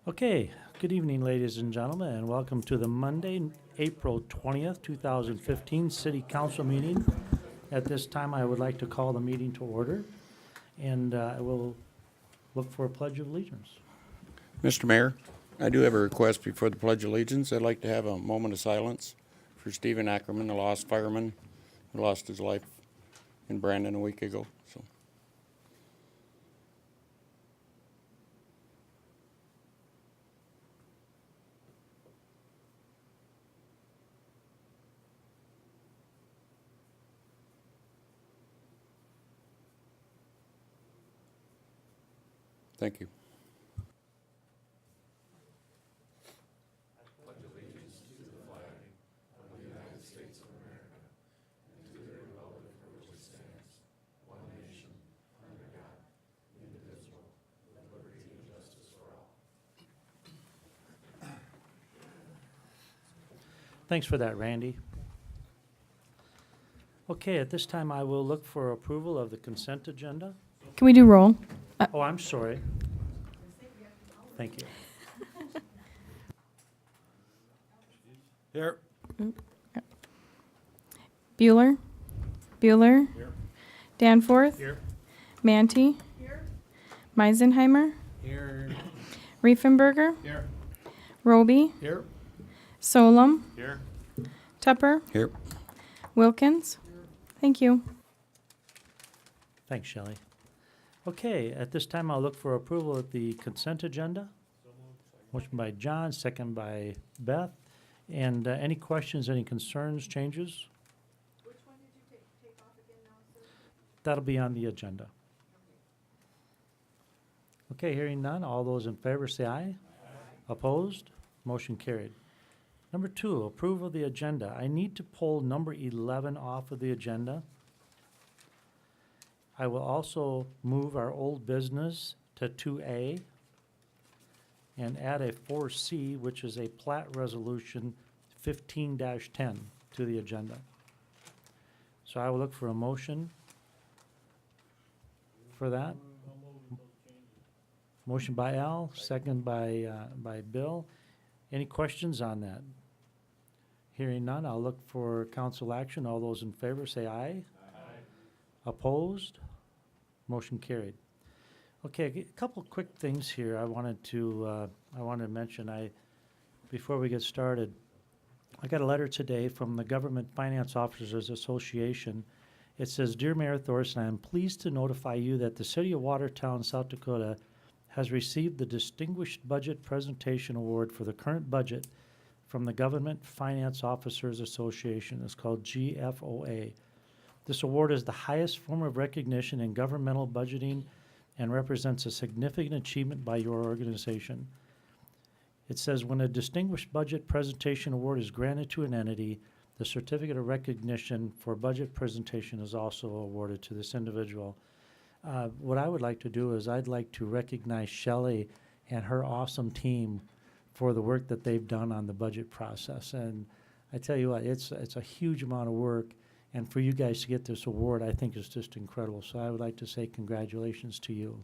Okay, good evening, ladies and gentlemen, and welcome to the Monday, April 20th, 2015 City Council meeting. At this time, I would like to call the meeting to order, and I will look for a pledge of allegiance. Mr. Mayor, I do have a request before the Pledge of Allegiance. I'd like to have a moment of silence for Stephen Ackerman, the lost fireman who lost his life in Brandon a week ago. So, thank you. Thanks for that, Randy. Okay, at this time, I will look for approval of the consent agenda. Can we do roll? Oh, I'm sorry. Thank you. Here. Bueller? Bueller? Here. Danforth? Here. Manti? Meisenheimer? Here. Riefenberger? Here. Roby? Here. Solom? Here. Tupper? Here. Wilkins? Thank you. Thanks, Shelley. Okay, at this time, I'll look for approval of the consent agenda. Motion by John, second by Beth. And any questions, any concerns, changes? Which one did you take off again now, sir? That'll be on the agenda. Okay, hearing none, all those in favor say aye. Opposed? Motion carried. Number 2, approval of the agenda. I need to pull number 11 off of the agenda. I will also move our old business to 2A and add a 4C, which is a plat resolution 15-10 to the agenda. So I will look for a motion for that. Motion by Al, second by Bill. Any questions on that? Hearing none, I'll look for council action. All those in favor say aye. Opposed? Motion carried. Okay, a couple quick things here I wanted to mention. Before we get started, I got a letter today from the Government Finance Officers Association. It says, "Dear Mayor Thorson, I am pleased to notify you that the City of Watertown, South Dakota has received the Distinguished Budget Presentation Award for the current budget from the Government Finance Officers Association." It's called GFOA. This award is the highest form of recognition in governmental budgeting and represents a significant achievement by your organization. It says, when a Distinguished Budget Presentation Award is granted to an entity, the certificate of recognition for budget presentation is also awarded to this individual. What I would like to do is I'd like to recognize Shelley and her awesome team for the work that they've done on the budget process. And I tell you what, it's a huge amount of work. And for you guys to get this award, I think is just incredible. So I would like to say congratulations to you.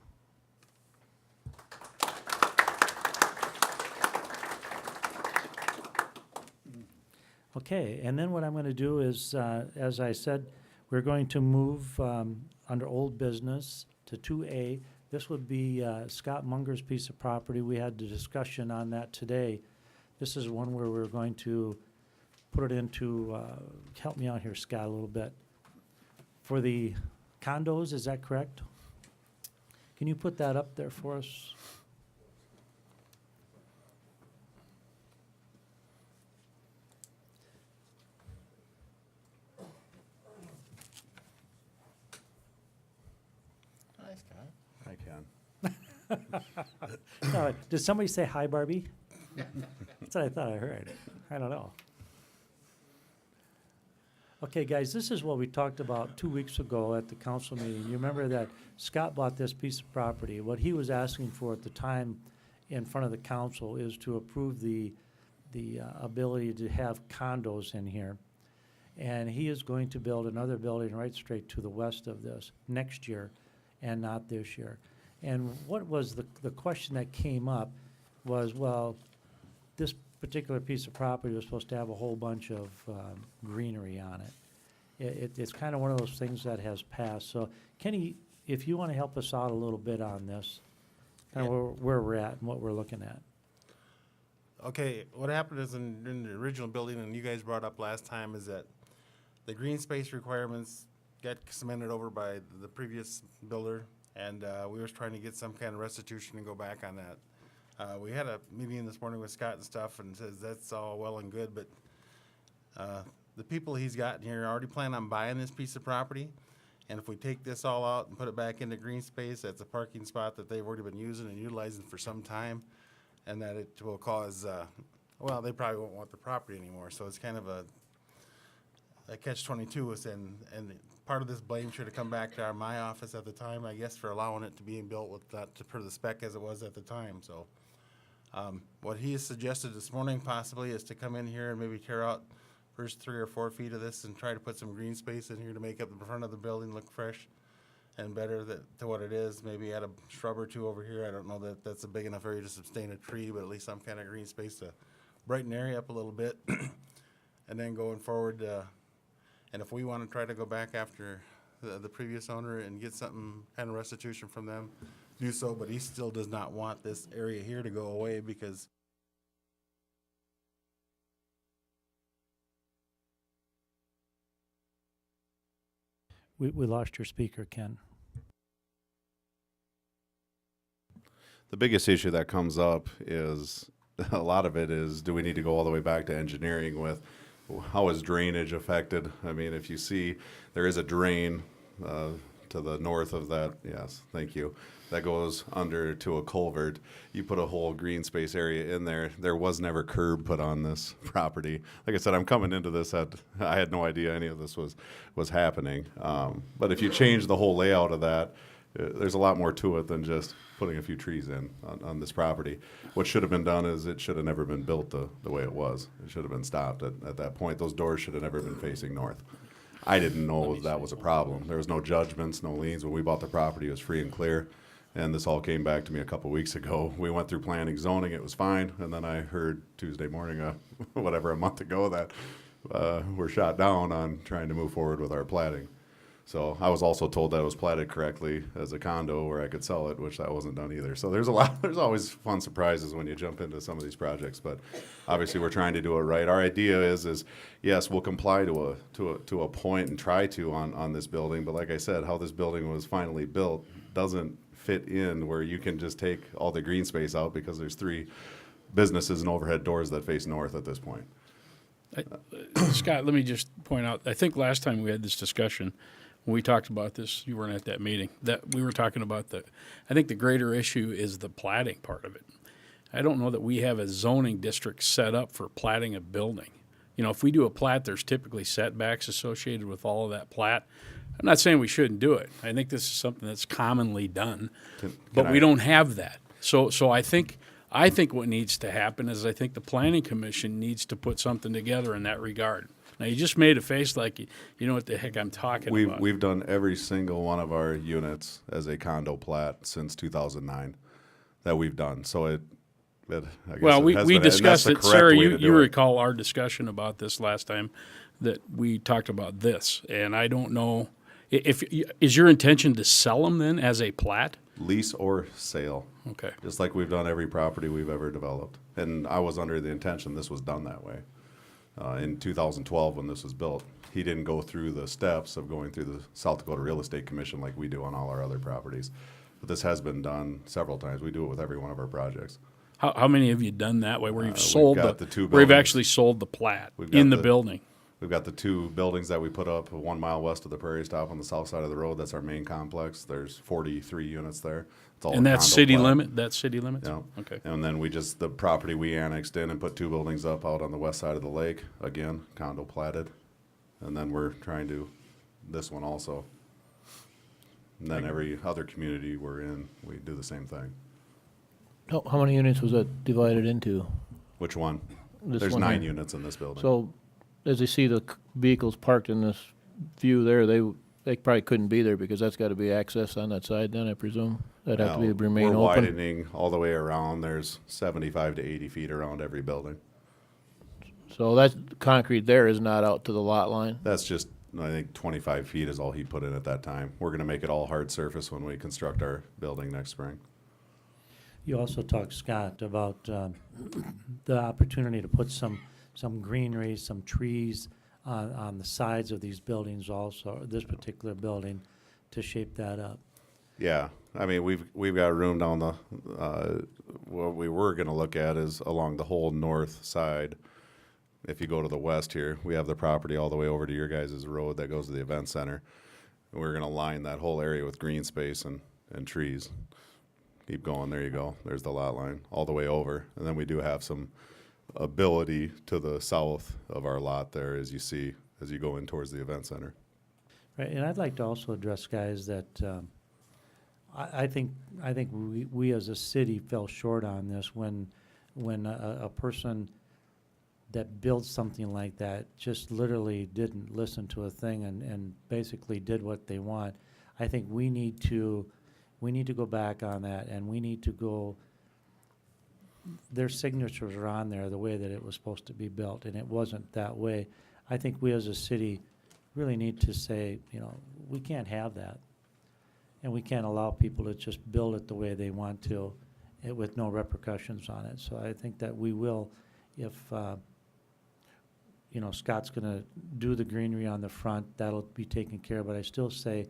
Okay, and then what I'm going to do is, as I said, we're going to move under old business to 2A. This would be Scott Munger's piece of property. We had the discussion on that today. This is one where we're going to put it into, help me out here, Scott, a little bit. For the condos, is that correct? Can you put that up there for us? Hi, Scott. I can. Did somebody say hi, Barbie? That's what I thought I heard. I don't know. Okay, guys, this is what we talked about 2 weeks ago at the council meeting. You remember that Scott bought this piece of property. What he was asking for at the time in front of the council is to approve the ability to have condos in here. And he is going to build another building right straight to the west of this next year and not this year. And what was the question that came up was, well, this particular piece of property was supposed to have a whole bunch of greenery on it. It's kind of one of those things that has passed. So Kenny, if you want to help us out a little bit on this, kind of where we're at and what we're looking at. Okay, what happened is in the original building, and you guys brought up last time, is that the green space requirements got cemented over by the previous builder, and we was trying to get some kind of restitution and go back on that. We had a meeting this morning with Scott and stuff, and says that's all well and good, but the people he's got in here already plan on buying this piece of property, and if we take this all out and put it back into green space, that's a parking spot that they've already been using and utilizing for some time, and that it will cause, well, they probably won't want the property anymore, so it's kind of a catch-22 and part of this blame should have come back to my office at the time, I guess, for allowing it to be built with that, to per the spec as it was at the time, so. What he has suggested this morning possibly is to come in here and maybe tear out first 3 or 4 feet of this and try to put some green space in here to make up the front of the building look fresh and better to what it is. Maybe add a shrub or 2 over here. I don't know that that's a big enough area to sustain a tree, but at least some kind of green space to brighten the area up a little bit. And then going forward, and if we want to try to go back after the previous owner and get something kind of restitution from them, do so, but he still does not want this area here to go away because We lost your speaker, Ken. The biggest issue that comes up is, a lot of it is, do we need to go all the way back to engineering with how is drainage affected? I mean, if you see, there is a drain to the north of that, yes, thank you, that goes under to a culvert. You put a whole green space area in there. There was never curb put on this property. Like I said, I'm coming into this I had no idea any of this was happening. But if you change the whole layout of that, there's a lot more to it than just putting a few trees in on this property. What should have been done is it should have never been built the way it was. It should have been stopped at that point. Those doors should have never been facing north. I didn't know that was a problem. There was no judgments, no liens. When we bought the property, it was free and clear. And this all came back to me a couple weeks ago. We went through planning, zoning, it was fine. And then I heard Tuesday morning, a month ago, that we're shot down on trying to move forward with our platting. So I was also told that it was platted correctly as a condo where I could sell it, which that wasn't done either. So there's always fun surprises when you jump into some of these projects, but obviously we're trying to do it right. Our idea is yes, we'll comply to a point and try to on this building, but like I said, how this building was finally built doesn't fit in where you can just take all the green space out because there's 3 businesses and overhead doors that face north at this point. Scott, let me just point out, I think last time we had this discussion, when we talked about this, you weren't at that meeting, that we were talking about I think the greater issue is the platting part of it. I don't know that we have a zoning district set up for platting a building. You know, if we do a plat, there's typically setbacks associated with all of that plat. I'm not saying we shouldn't do it. I think this is something that's commonly done, but we don't have that. So I think what needs to happen is I think the Planning Commission needs to put something together in that regard. Now, you just made a face like you know what the heck I'm talking about. We've done every single one of our units as a condo plat since 2009 that we've done. So I guess Well, it has we been, and that's discussed the it, correct Sarah, way you to do you it. recall our discussion about this last time, that we talked about this, and I don't know, is your intention to sell them then as a plat? Lease or sale, Okay. just like we've done every property we've ever developed. And I was under the intention this was done that way. In 2012, when this was built, he didn't go through the steps of going through the South Dakota Real Estate Commission like we do on all our other properties. But this has been done several times. We do it with every one of our projects. How many have you done that way, where you've We've sold got the 2 where you've buildings. actually sold the plat We've got in the the- building? We've got the 2 buildings that we put up 1 mile west of the Prairie Stop on the south side of the road. That's our main complex. There's 43 units there. It's all And a that's condo city plat. limit, that's city limits? Yeah. Okay. And then the property we annexed in and put 2 buildings up out on the west side of the lake, again, condo platted. And then we're trying to, this one also. And then every other community we're in, we do the same thing. How many units was that divided into? Which one? This There's one 9 here. units in this building. So, as they see the vehicles parked in this view there, they probably couldn't be there because that's gotta be access on that side then, I presume? That'd have to Now, be remain we're open. widening all the way around. There's 75 to 80 feet around every building. So that concrete there is not out to the lot line? That's just, I think 25 feet is all he put in at that time. We're gonna make it all hard surface when we construct our building next spring. You also talked, Scott, about the opportunity to put some greenery, some trees on the sides of these buildings also, this particular building, to shape that up. Yeah, I mean, we've got room down the, what we were gonna look at is along the whole north side. If you go to the west here, we have the property all the way over to your guys' road that goes to the event center. And we're gonna line that whole area with green space and trees. Keep going, there you go, there's the lot line, all the way over. And then we do have some ability to the south of our lot there, as you see, as you go in towards the event center. Right, and I'd like to also address, guys, that I think we as a city fell short on this when a person that builds something like that just literally didn't listen to a thing and basically did what they want. I think we need to go back on that, and we need to go, their signatures are on there the way that it was supposed to be built, and it wasn't that way. I think we as a city really need to say, we can't have that. And we can't allow people to just build it the way they want to, with no repercussions on it. So I think that we will, if, Scott's gonna do the greenery on the front, that'll be taken care of, but I still say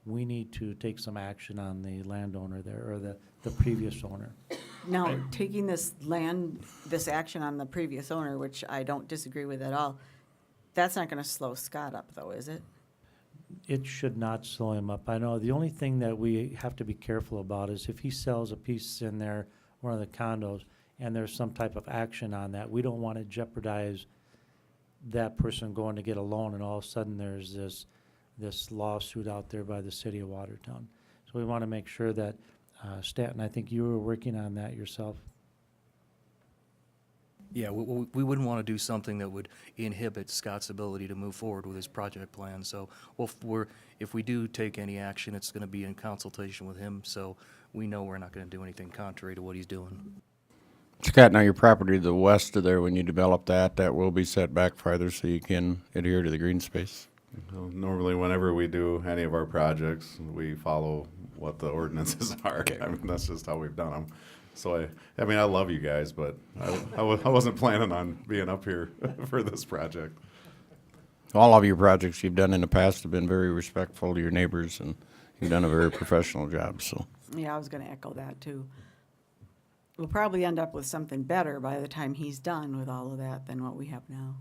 we need to take some action on the landowner there, or the previous owner. Now, taking this action on the previous owner, which I don't disagree with at all, that's not gonna slow Scott up though, is it? It should not slow him up. I know the only thing that we have to be careful about is if he sells a piece in there, one of the condos, and there's some type of action on that, we don't want to jeopardize that person going to get a loan, and all of a sudden there's this lawsuit out there by the city of Watertown. So we want to make sure that, Stanton, I think you were working on that yourself. Yeah, we wouldn't want to do something that would inhibit Scott's ability to move forward with his project plan. So if we do take any action, it's going to be in consultation with him, so we know we're not going to do anything contrary to what he's doing. Scott, now your property to the west of there, when you develop that will be set back farther so you can adhere to the green space? So normally, whenever we do any of our projects, we follow what the ordinances are. I mean, that's just how we've done them. So I mean, I love you guys, but I wasn't planning on being up here for this project. All of your projects you've done in the past have been very respectful to your neighbors, and you've done a very professional job, so. Yeah, I was gonna echo that too. We'll probably end up with something better by the time he's done with all of that than what we have now.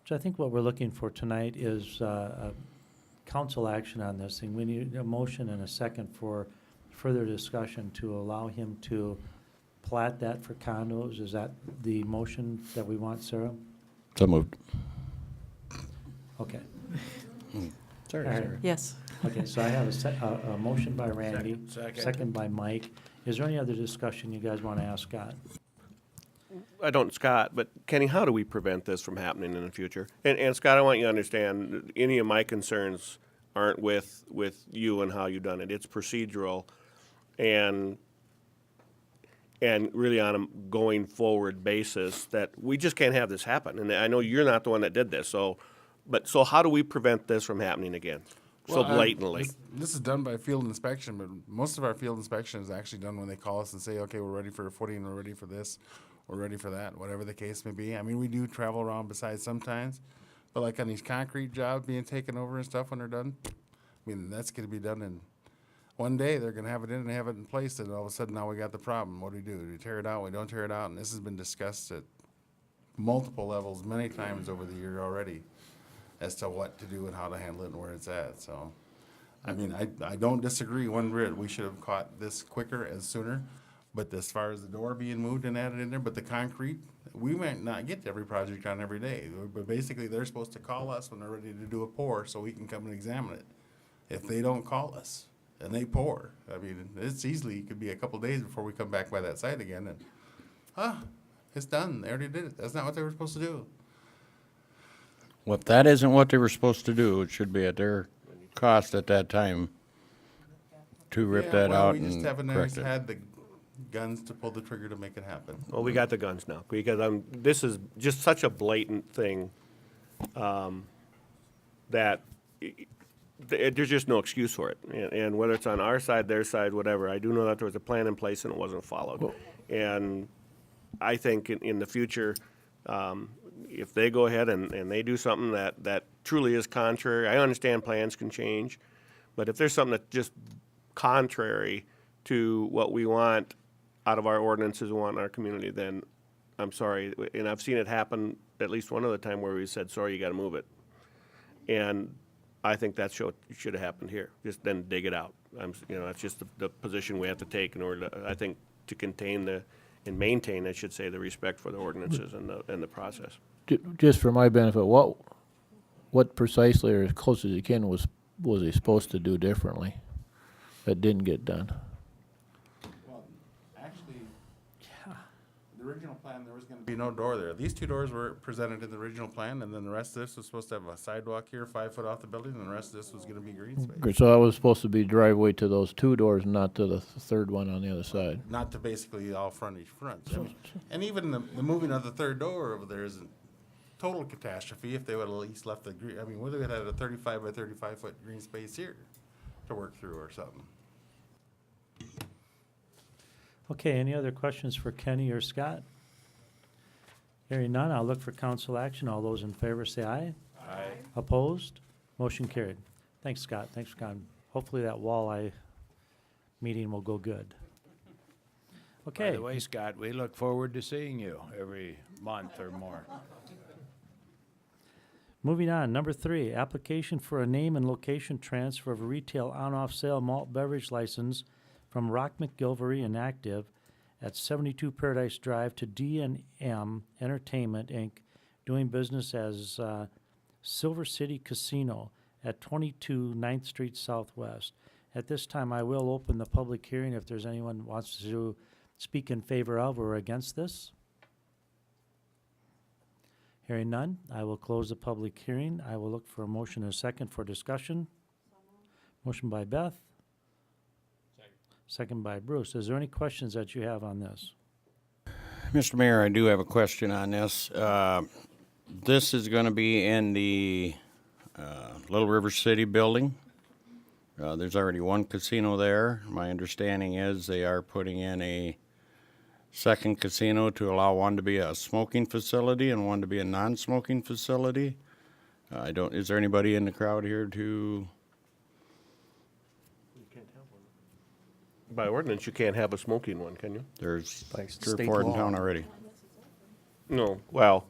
So I think what we're looking for tonight is a council action on this thing. We need a motion and a second for further discussion to allow him to plat that for condos. Is that the motion that we want, Sarah? So moved. Okay. Sorry, All right. sorry. Yes. Okay, so I have a motion by Randy, second by Mike. Is there any other discussion you guys want to ask Scott? I don't, Scott, but Kenny, how do we prevent this from happening in the future? And Scott, I want you to understand, any of my concerns aren't with you and how you've done it. It's procedural and really on a going forward basis that we just can't have this happen. And I know you're not the one that did this, so how do we prevent this from happening again? So blatantly. This is done by field inspection, but most of our field inspection is actually done when they call us and say, okay, we're ready for a footing, we're ready for this, we're ready for that, whatever the case may be. I mean, we do travel around besides sometimes, but like on these concrete jobs being taken over and stuff when they're done, I mean, that's gonna be done in one day. They're gonna have it in and have it in place, and all of a sudden now we got the problem. What do? Do we tear it out? We don't tear it out? And this has been discussed at multiple levels many times over the year already as to what to do and how to handle it and where it's at. So, I mean, I don't disagree one bit. We should have caught this quicker and sooner. But as far as the door being moved and added in there, but the concrete, we might not get every project on every day. But basically, they're supposed to call us when they're ready to do a pour so we can come and examine it. If they don't call us and they pour, I mean, it's easily, it could be a couple days before we come back by that site again and, it's done. They already did it. That's not what they were supposed to do. Well, if that isn't what they were supposed to do, it should be at their cost at that time to rip Yeah, that well, out we just and haven't correct always it. had the guns to pull the trigger to make it happen. Well, we got the guns now, because this is just such a blatant thing, that there's just no excuse for it. And whether it's on our side, their side, whatever, I do know that there was a plan in place and it wasn't followed. And I think in the future, if they go ahead and they do something that truly is contrary, I understand plans can change, but if there's something that's just contrary to what we want out of our ordinances and want in our community, then I'm sorry. And I've seen it happen at least one other time where we said, sorry, you gotta move it. And I think that should have happened here. Just then dig it out. That's just the position we have to take in order to, I think, to contain and maintain, I should say, the respect for the ordinances and the process. Just for my benefit, what precisely, or as close as you can, was he supposed to do differently that didn't get done? Well, actually, the original plan, there was gonna be no door there. These two doors were presented in the original plan, and then the rest of this was supposed to have a sidewalk here, 5 foot off the building, and the rest of this was gonna be green space. So that was supposed to be driveway to those two doors, not to the third one on the other side. Not to basically all frontage fronts. I mean, and even the moving of the third door over there isn't total catastrophe if they would at least left the green, I mean, whether we had a 35 by 35 foot green space here to work through or something. Okay, any other questions for Kenny or Scott? Hearing none, I'll look for council action. All those in favor say aye. Aye. Opposed? Motion carried. Thanks, Scott. Thanks for coming. Hopefully that walleye meeting will go good. By Okay. the way, Scott, we look forward to seeing you every month or more. Moving on, number 3, application for a name and location transfer of a retail on-off sale malt beverage license from Rock McGilvery Inactive at 72 Paradise Drive to D&M Entertainment, Inc., doing business as Silver City Casino at 22 9th Street Southwest. At this time, I will open the public hearing if there's anyone who wants to speak in favor of or against this. Hearing none, I will close the public hearing. I will look for a motion and a second for discussion. Motion by Beth. Second by Bruce. Is there any questions that you have on this? Mr. Mayor, I do have a question on this. This is gonna be in the Little River City building. There's already one casino there. My understanding is they are putting in a second casino to allow one to be a smoking facility and one to be a non-smoking facility. Is there anybody in the crowd here to? By ordinance, you can't have a smoking one, can you? There's By 3 or state 4 in law. town already. No, well,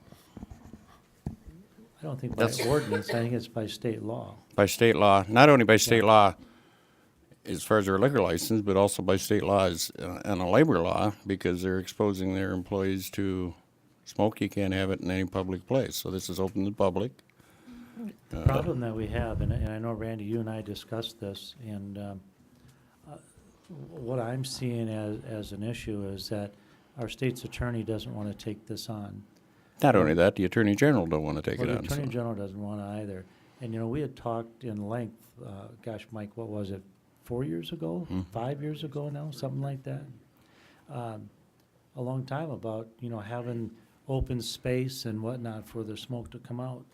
I don't think by That's- ordinance, I think it's by state law. By state law, not only by state law as far as their liquor license, but also by state laws and a labor law, because they're exposing their employees to smoke. You can't have it in any public place, so this is open to the public. The problem that we have, and I know, Randy, you and I discussed this, and what I'm seeing as an issue is that our state's attorney doesn't want to take this on. Not only that, the Attorney General don't want to take Well, it the on. Attorney so- General doesn't want to either. And, we had talked in length, gosh, Mike, what was it, 4 years ago? 5 years ago now, something like that? A long time about, having open space and whatnot for the smoke to come out.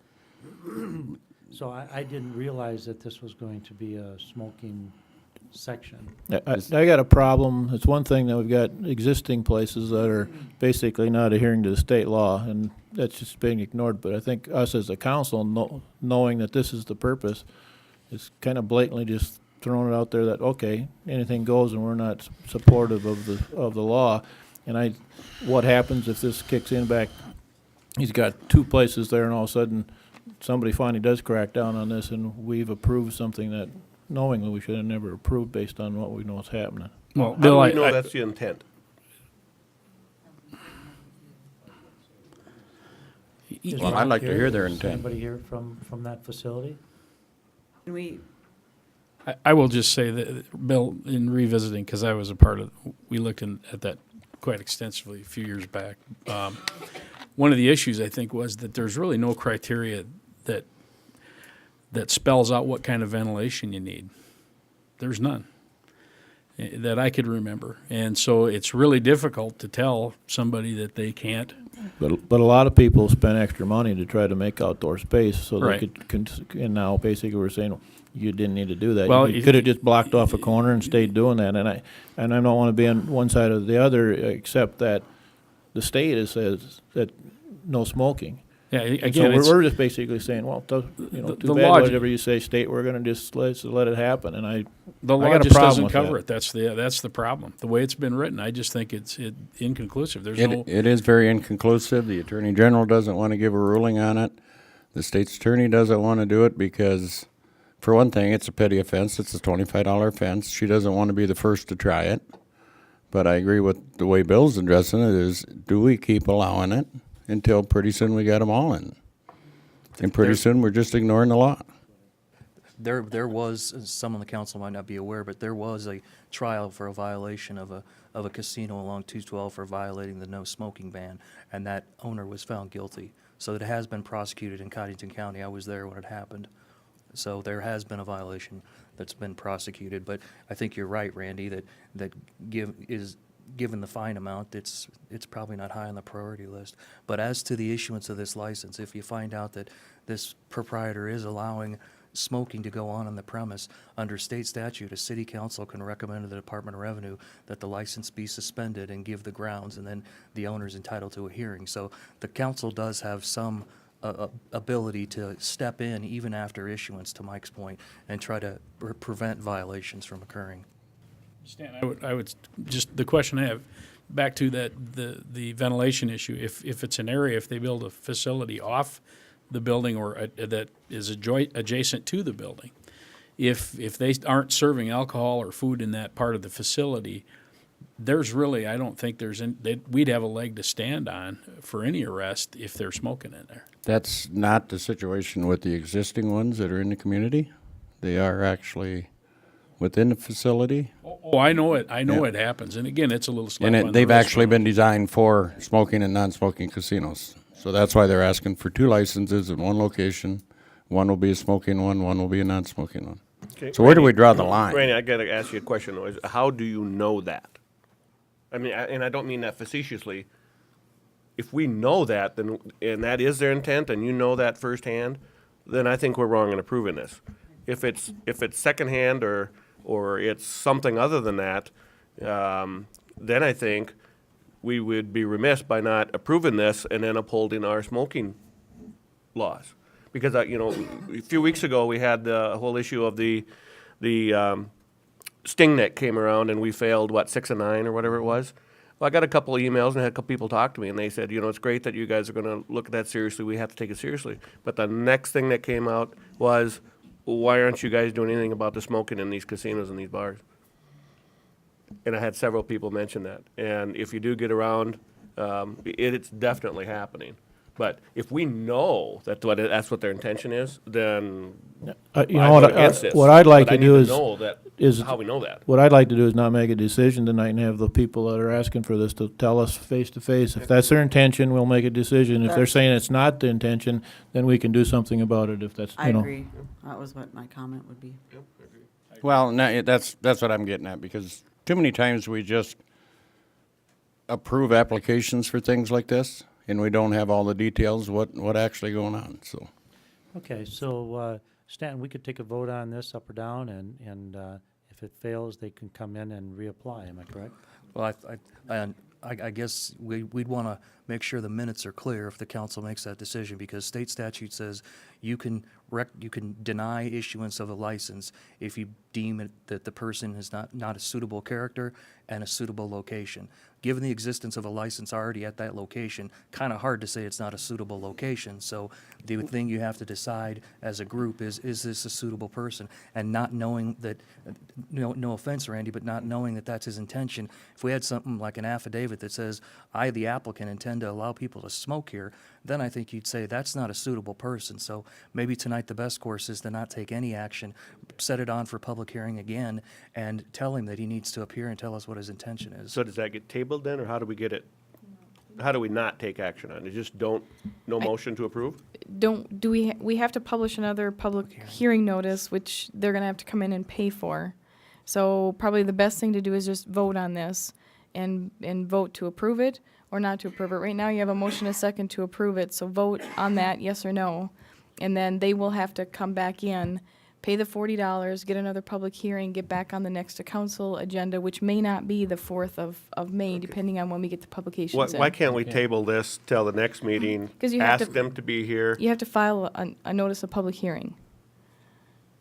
So I didn't realize that this was going to be a smoking section. I got a problem. It's one thing that we've got existing places that are basically not adhering to the state law, and that's just being ignored. But I think us as a council, knowing that this is the purpose, is kind of blatantly just throwing it out there that, okay, anything goes, and we're not supportive of the law. And what happens if this kicks in back? He's got 2 places there, and all of a sudden, somebody finally does crack down on this, and we've approved something that knowingly we should have never approved based on what we know is happening. Well, how do Bill, we know that's the intent? Is Well, Ron I'd like to here? hear their Is intent. Anybody here from that facility? Can we, I will just say that, Bill, in revisiting, because I was a part of, we looked at that quite extensively a few years back. One of the issues, I think, was that there's really no criteria that spells out what kind of ventilation you need. There's none that I could remember. And so it's really difficult to tell somebody that they can't. But a lot of people spend extra money to try to make outdoor space, so they Right. and now basically we're saying, you didn't need to do that. Well, You if- could have just blocked off a corner and stayed doing that, and I don't want to be on one side or the other, except that the state says that no smoking. Yeah, And so again, it's, we're just basically saying, well, The- too the bad, log- whatever you say, state, we're gonna just let it happen, and the I law got a just problem doesn't with cover that. it. That's the problem. The way it's been written, I just think it's inconclusive. There's no. It is very inconclusive. The Attorney General doesn't want to give a ruling on it. The state's attorney doesn't want to do it because, for one thing, it's a petty offense. It's a $25 offense. She doesn't want to be the first to try it. But I agree with the way Bill's addressing it is, do we keep allowing it until pretty soon we got them all in? And pretty soon we're just ignoring the law. There was, some on the council might not be aware, but there was a trial for a violation of a casino along 212 for violating the no smoking ban, and that owner was found guilty. So it has been prosecuted in Cottington County. I was there when it happened. So there has been a violation that's been prosecuted, but I think you're right, Randy, that given the fine amount, it's probably not high on the priority list. But as to the issuance of this license, if you find out that this proprietor is allowing smoking to go on the premise, under state statute, a city council can recommend to the Department of Revenue that the license be suspended and give the grounds, and then the owner's entitled to a hearing. So the council does have some ability to step in even after issuance, to Mike's point, and try to prevent violations from occurring. Stan, I would just, the question I have, back to the ventilation issue, if it's an area, if they build a facility off the building or that is adjacent to the building, if they aren't serving alcohol or food in that part of the facility, there's really, I don't think we'd have a leg to stand on for any arrest if they're smoking in there. That's not the situation with the existing ones that are in the community. They are actually within the facility. Oh, I know it. I know Yeah. it happens. And again, it's a little slap And on the they've wrist actually for been designed for smoking and non-smoking casinos. So that's why they're asking for 2 licenses in one location. One will be a smoking one will be a non-smoking one. Okay, So where do Randy- we draw the line? Randy, I gotta ask you a question though, is how do you know that? I mean, and I don't mean that facetiously. If we know that, then, and that is their intent, and you know that firsthand, then I think we're wrong in approving this. If it's secondhand or it's something other than that, then I think we would be remiss by not approving this and then upholding our smoking laws. Because, a few weeks ago, we had the whole issue of the sting net came around and we failed, 6 of 9 or whatever it was. Well, I got a couple of emails and I had a couple people talk to me and they said, it's great that you guys are gonna look at that seriously, we have to take it seriously. But the next thing that came out was, why aren't you guys doing anything about the smoking in these casinos and these bars? And I had several people mention that. And if you do get around, it's definitely happening. But if we know that that's what their intention is, then you I know vote against this. what I'd like But I to need do is know that, is how we know that. What I'd like to do is not make a decision tonight and have the people that are asking for this to tell us face to face. If that's their intention, we'll make a decision. If they're That's- saying it's not the intention, then we can do something about it if that's, I you know. agree. That was what my comment would be. Well, no, that's what I'm getting at, because too many times we just approve applications for things like this, and we don't have all the details what actually going on, so. Okay, so, Stanton, we could take a vote on this up or down, and if it fails, they can come in and reapply, am I correct? Well, I guess we'd want to make sure the minutes are clear if the council makes that decision, because state statute says you can deny issuance of a license if you deem it that the person is not a suitable character and a suitable location. Given the existence of a license already at that location, kind of hard to say it's not a suitable location. So the thing you have to decide as a group is this a suitable person? And not knowing that, no offense, Randy, but not knowing that that's his intention. If we had something like an affidavit that says, I, the applicant, intend to allow people to smoke here, then I think you'd say that's not a suitable person. So maybe tonight the best course is to not take any action, set it on for public hearing again, and tell him that he needs to appear and tell us what his intention is. So does that get tabled then, or how do we get it? how do we not take action on it? Just don't, no motion to approve? We have to publish another public hearing notice, which they're gonna have to come in and pay for. So probably the best thing to do is just vote on this and vote to approve it or not to approve it. Right now, you have a motion, a second to approve it, so vote on that, yes or no. And then they will have to come back in, pay the $40, get another public hearing, get back on the next council agenda, which may not be the 4th of May, depending on when we get the publications in. Why can't we table this till the next meeting? 'Cause you have Ask to- them to be here? You have to file a notice of public hearing.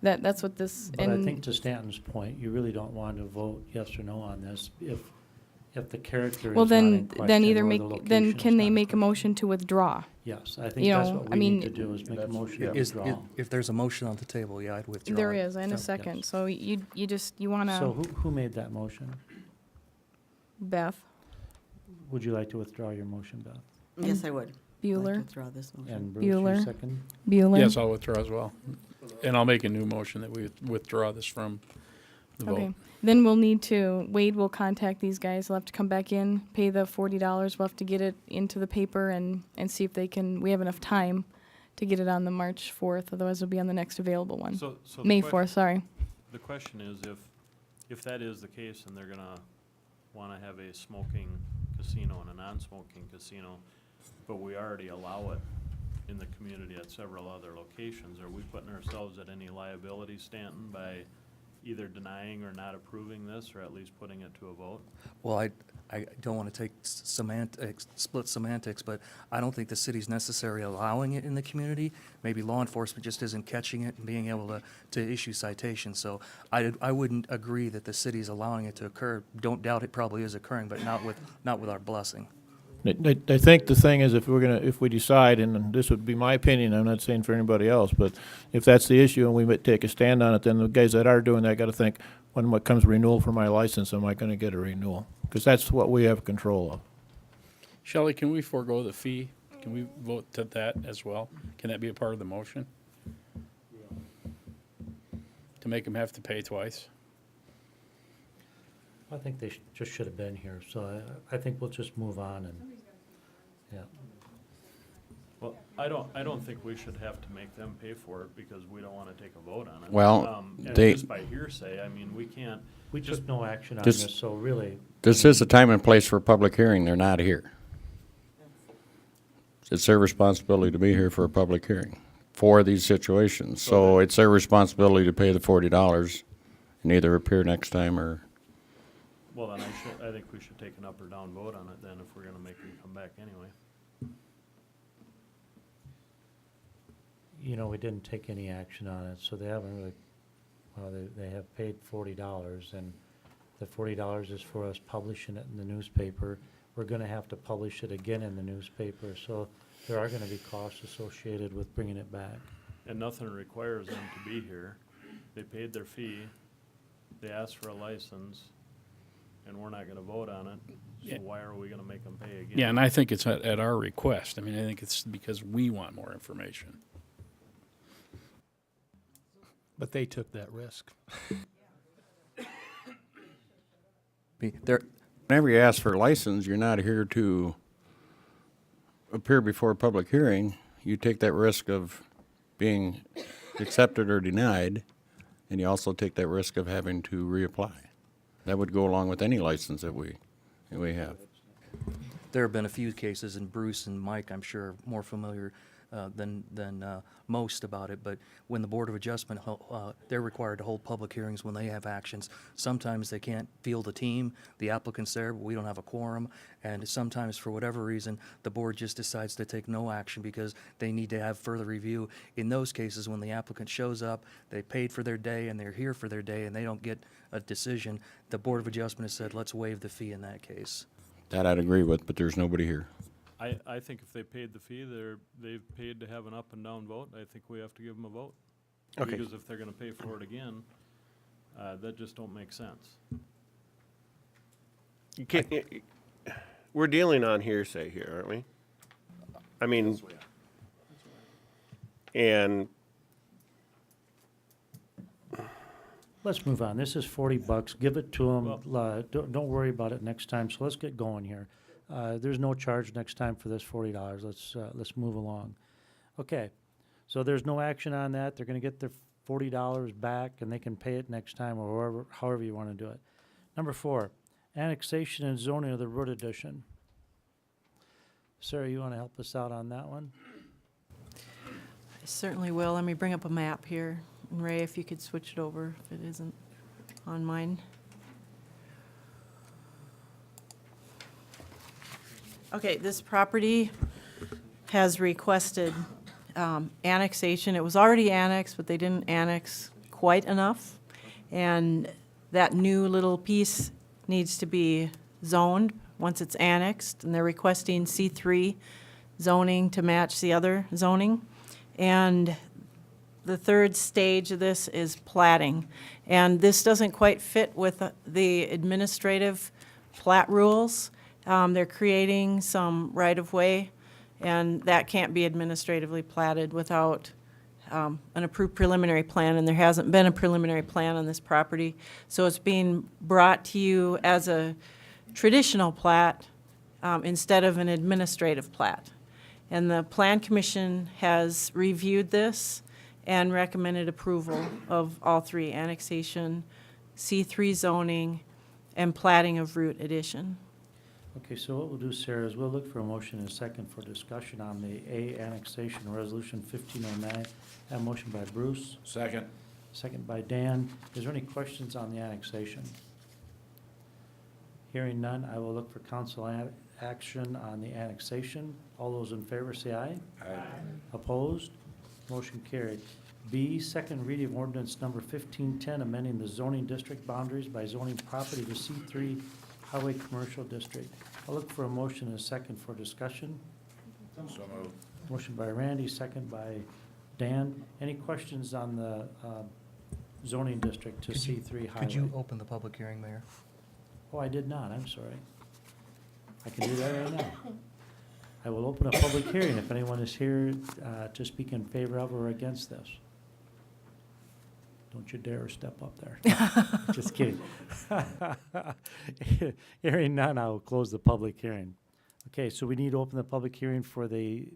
That's what this, But I and think to Stanton's point, you really don't want to vote yes or no on this if the character is well, not in then question either or make, the location then is can they not in make a motion to withdraw? Yes, I think You that's know, what I we need mean- to do, is make a motion to Is, withdraw. if there's a motion on the table, yeah, I'd withdraw There it. is, in a Yep. second, Yes. so you wanna, So who made that motion? Beth, Would you like to withdraw your motion, Beth? Yes, I would. I'd like to Bueller, withdraw this motion. And Bruce, your Bueller. second? Bueller? Yes, I'll withdraw as well. And I'll make a new motion that we withdraw this from the vote. Okay, then we'll need to, Wade will contact these guys, they'll have to come back in, pay the $40, we'll have to get it into the paper and see if they can, we have enough time to get it on the March 4th, otherwise it'll be on the next available one. So the May ques- 4th, sorry. The question is, if that is the case and they're gonna wanna have a smoking casino and a non-smoking casino, but we already allow it in the community at several other locations, are we putting ourselves at any liability, Stanton, by either denying or not approving this, or at least putting it to a vote? Well, I don't want to take split semantics, but I don't think the city's necessarily allowing it in the community. Maybe law enforcement just isn't catching it and being able to issue citations. So I wouldn't agree that the city's allowing it to occur. Don't doubt it probably is occurring, but not with our blessing. I think the thing is, if we decide, and this would be my opinion, I'm not saying for anybody else, but if that's the issue and we might take a stand on it, then the guys that are doing that gotta think, when what comes renewal for my license, am I gonna get a renewal? Because that's what we have control of. Shelley, can we forego the fee? Can we vote to that as well? Can that be a part of the motion? To make them have to pay twice? I think they just should have been here, so I think we'll just move on and, yeah. Well, I don't think we should have to make them pay for it because we don't wanna take a vote on it. Well, And they- just by hearsay, I mean, we can't, We took no action on This- this, so really, This is a time and place for a public hearing. They're not here. It's their responsibility to be here for a public hearing for these situations. So it's their responsibility to pay the $40 and either appear next time or, well, then I think we should take an up or down vote on it then if we're gonna make them come back anyway. you know, we didn't take any action on it, so they haven't really, well, they have paid $40, and the $40 is for us publishing it in the newspaper. We're gonna have to publish it again in the newspaper, so there are gonna be costs associated with bringing it back. And nothing requires them to be here. They paid their fee, they asked for a license, and we're not gonna vote on it, so Yeah. why are we gonna make them pay again? Yeah, and I think it's at our request. I mean, I think it's because we want more information. But they took that risk. whenever you ask for a license, you're not here to appear before a public hearing. You take that risk of being accepted or denied, and you also take that risk of having to reapply. That would go along with any license that we have. There have been a few cases, and Bruce and Mike, I'm sure, are more familiar than most about it, but when the Board of Adjustment, they're required to hold public hearings when they have actions. Sometimes they can't field a team, the applicant's there, but we don't have a quorum, and sometimes, for whatever reason, the board just decides to take no action because they need to have further review. In those cases, when the applicant shows up, they paid for their day, and they're here for their day, and they don't get a decision, the Board of Adjustment has said, let's waive the fee in that case. That I'd agree with, but there's nobody here. I think if they paid the fee, they've paid to have an up and down vote. I think we have to give them a vote. Okay. Because if they're gonna pay for it again, that just don't make sense. You can't, we're dealing on hearsay here, aren't we? I mean, and Let's move on. This is $40. Give it to them. Don't worry about it next time. So let's get going here. There's no charge next time for this $40. Let's move along. Okay, so there's no action on that. They're gonna get their $40 back and they can pay it next time or however you wanna do it. Number 4, annexation and zoning of the road addition. Sarah, you wanna help us out on that one? I certainly will. Let me bring up a map here. And Ray, if you could switch it over if it isn't on mine. Okay, this property has requested annexation. It was already annexed, but they didn't annex quite enough. And that new little piece needs to be zoned once it's annexed. And they're requesting C3 zoning to match the other zoning. And the third stage of this is platting. And this doesn't quite fit with the administrative plat rules. They're creating some right-of-way, and that can't be administratively platted without an approved preliminary plan, and there hasn't been a preliminary plan on this property. So it's being brought to you as a traditional plat instead of an administrative plat. And the Plan Commission has reviewed this and recommended approval of all 3, annexation, C3 zoning, and platting of root addition. Okay, so what we'll do, Sarah, is we'll look for a motion and a second for discussion on the A annexation resolution 1509. I have a motion by Bruce, Second. second by Dan. Is there any questions on the annexation? Hearing none, I will look for council action on the annexation. All those in favor say aye. Aye. Opposed? Motion carried. B, second reading of ordinance number 1510, amending the zoning district boundaries by zoning property to C3 Highway Commercial District. I'll look for a motion and a second for discussion. So moved. Motion by Randy, second by Dan. Any questions on the zoning district to C3 Highway? Could you open the public hearing, Mayor? Oh, I did not, I'm sorry. I can do that right now. I will open a public hearing if anyone is here to speak in favor of or against this. Don't you dare step up there. Just kidding. Hearing none, I will close the public hearing. Okay, so we need to open the public hearing for the,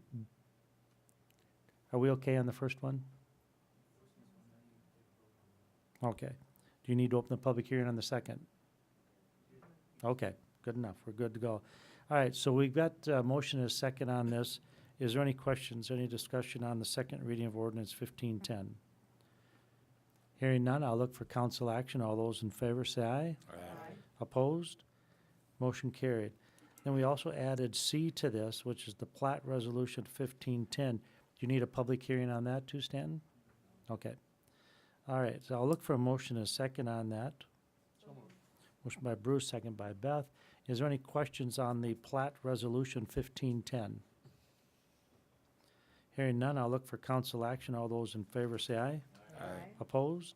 are we okay on the first one? Okay. Do you need to open the public hearing on the second? Okay, good enough. We're good to go. All right, so we've got a motion and a second on this. Is there any questions, any discussion on the second reading of ordinance 1510? Hearing none, I'll look for council action. All those in favor say aye. Aye. Opposed? Motion carried. Then we also added C to this, which is the plat resolution 1510. Do you need a public hearing on that too, Stanton? Okay. All right, so I'll look for a motion and a second on that. Motion by Bruce, second by Beth. Is there any questions on the plat resolution 1510? Hearing none, I'll look for council action. All those in favor say aye. Aye. Opposed?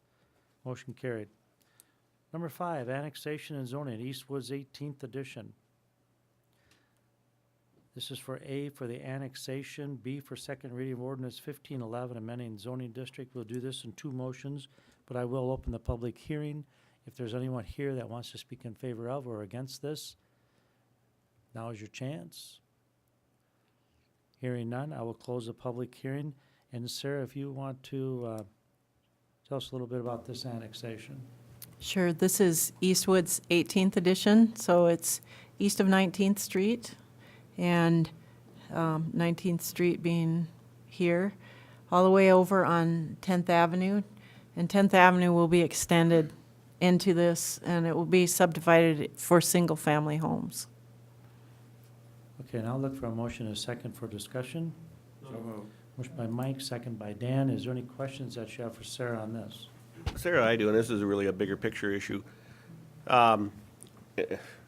Motion carried. Number 5, annexation and zoning, Eastwoods 18th edition. This is for A, for the annexation, B, for second reading of ordinance 1511, amending zoning district. We'll do this in 2 motions, but I will open the public hearing. If there's anyone here that wants to speak in favor of or against this, now is your chance. Hearing none, I will close the public hearing. And Sarah, if you want to tell us a little bit about this annexation. Sure, this is Eastwood's 18th edition, so it's east of 19th Street, and 19th Street being here, all the way over on 10th Avenue. And 10th Avenue will be extended into this, and it will be subdivided for single-family homes. Okay, now look for a motion and a second for discussion. So moved. Motion by Mike, second by Dan. Is there any questions that you have for Sarah on this? Sarah, I do, and this is really a bigger picture issue.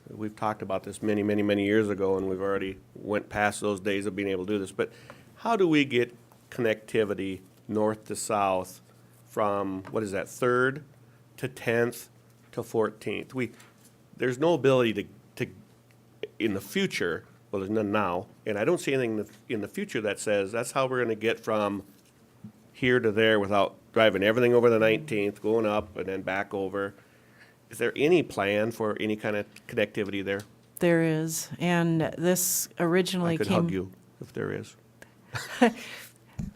We've talked about this many, many, many years ago, and we've already went past those days of being able to do this. But how do we get connectivity north to south from, what is that, 3rd to 10th to 14th? There's no ability to in the future, well, there's none now, and I don't see anything in the future that says that's how we're going to get from here to there without driving everything over the 19th, going up and then back over. Is there any plan for any kind of connectivity there? there is. And this originally I could came. hug you if there is.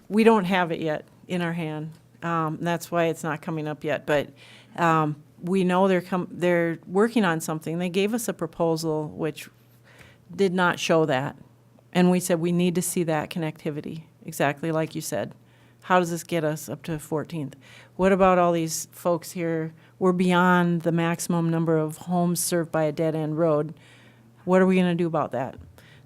We don't have it yet in our hand. That's why it's not coming up yet. But we know they're working on something. They gave us a proposal which did not show that. And we said we need to see that connectivity, exactly like you said. How does this get us up to 14th? What about all these folks here? We're beyond the maximum number of homes served by a dead-end road. What are we going to do about that?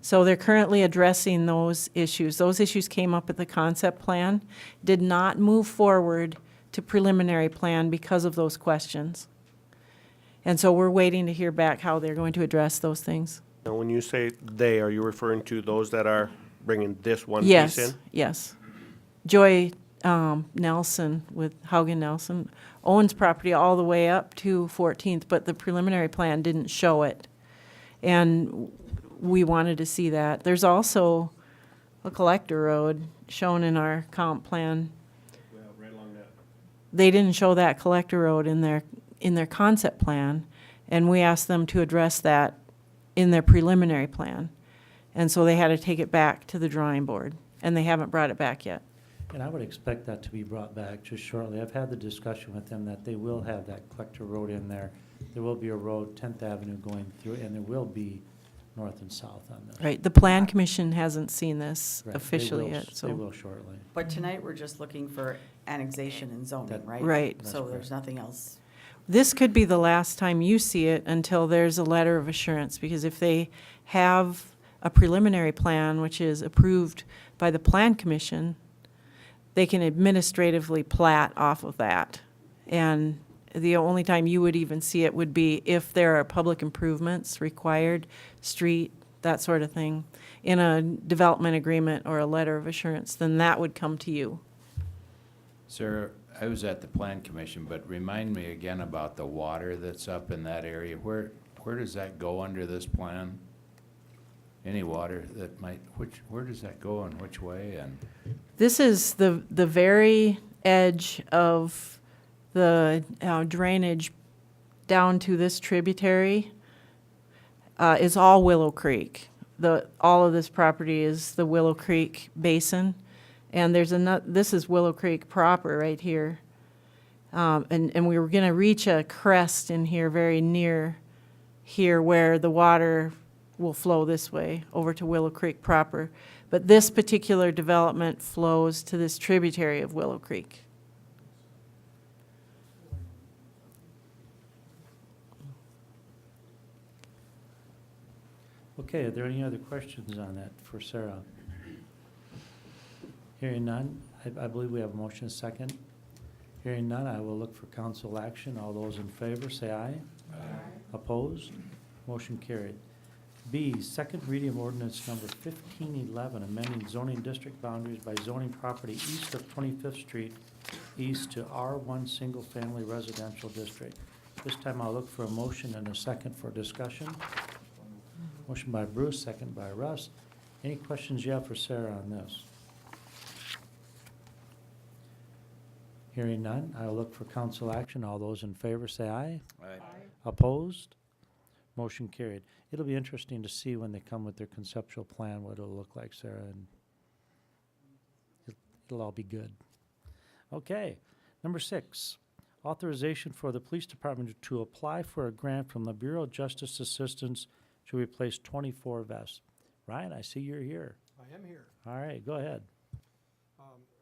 So they're currently addressing those issues. Those issues came up at the concept plan, did not move forward to preliminary plan because of those questions. And so we're waiting to hear back how they're going to address those things. Now, when you say they, are you referring to those that are bringing this one piece in? Yes, yes. Joy Nelson with Haugen Nelson owns property all the way up to 14th, but the preliminary plan didn't show it. And we wanted to see that. There's also a collector road shown in our comp plan. Right along that. They didn't show that collector road in their concept plan, and we asked them to address that in their preliminary plan. And so they had to take it back to the drawing board, and they haven't brought it back yet. And I would expect that to be brought back just shortly. I've had the discussion with them that they will have that collector road in there. There will be a road, 10th Avenue going through, and there will be north and south on this. Right, the Plan Commission hasn't seen this Right, they officially will yet, They so. will shortly. But tonight, we're just looking for annexation and zoning, That- right? Right. That's So correct. there's nothing else. This could be the last time you see it until there's a letter of assurance, because if they have a preliminary plan, which is approved by the Plan Commission, they can administratively plat off of that. And the only time you would even see it would be if there are public improvements required, street, that sort of thing, in a development agreement or a letter of assurance, then that would come to you. Sarah, I was at the Plan Commission, but remind me again about the water that's up in that area. Where does that go under this plan? Any water that might, where does that go and which way and? This is the very edge of the drainage down to this tributary. Is all Willow Creek. All of this property is the Willow Creek Basin. And there's this is Willow Creek proper right here. And we were gonna reach a crest in here very near here where the water will flow this way over to Willow Creek proper. But this particular development flows to this tributary of Willow Creek. Okay, are there any other questions on that for Sarah? Hearing none, I believe we have a motion and a second. Hearing none, I will look for council action. All those in favor, say aye. Aye. Opposed? Motion carried. B, second reading of ordinance number 1511, amending zoning district boundaries by zoning property east of 25th Street, east to R1 Single Family Residential District. This time I'll look for a motion and a second for discussion. Motion by Bruce, second by Russ. Any questions you have for Sarah on this? Hearing none, I'll look for council action. All those in favor say aye. Aye. Opposed? Motion carried. It'll be interesting to see when they come with their conceptual plan, what it'll look like, Sarah, and it'll all be good. Okay, number 6, authorization for the police department to apply for a grant from the Bureau of Justice Assistance to replace 24 vests. Ryan, I see you're here. I am here. All right, go ahead.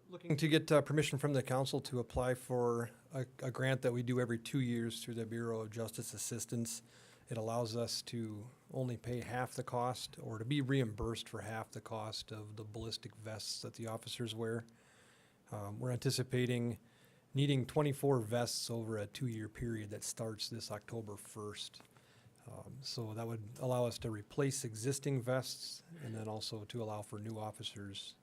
Looking to get permission from the council to apply for a grant that we do every 2 years through the Bureau of Justice Assistance. It allows us to only pay half the cost or to be reimbursed for half the cost of the ballistic vests that the officers wear. We're anticipating needing 24 vests over a 2-year period that starts this October 1st. So that would allow us to replace existing vests and then also to allow for new officers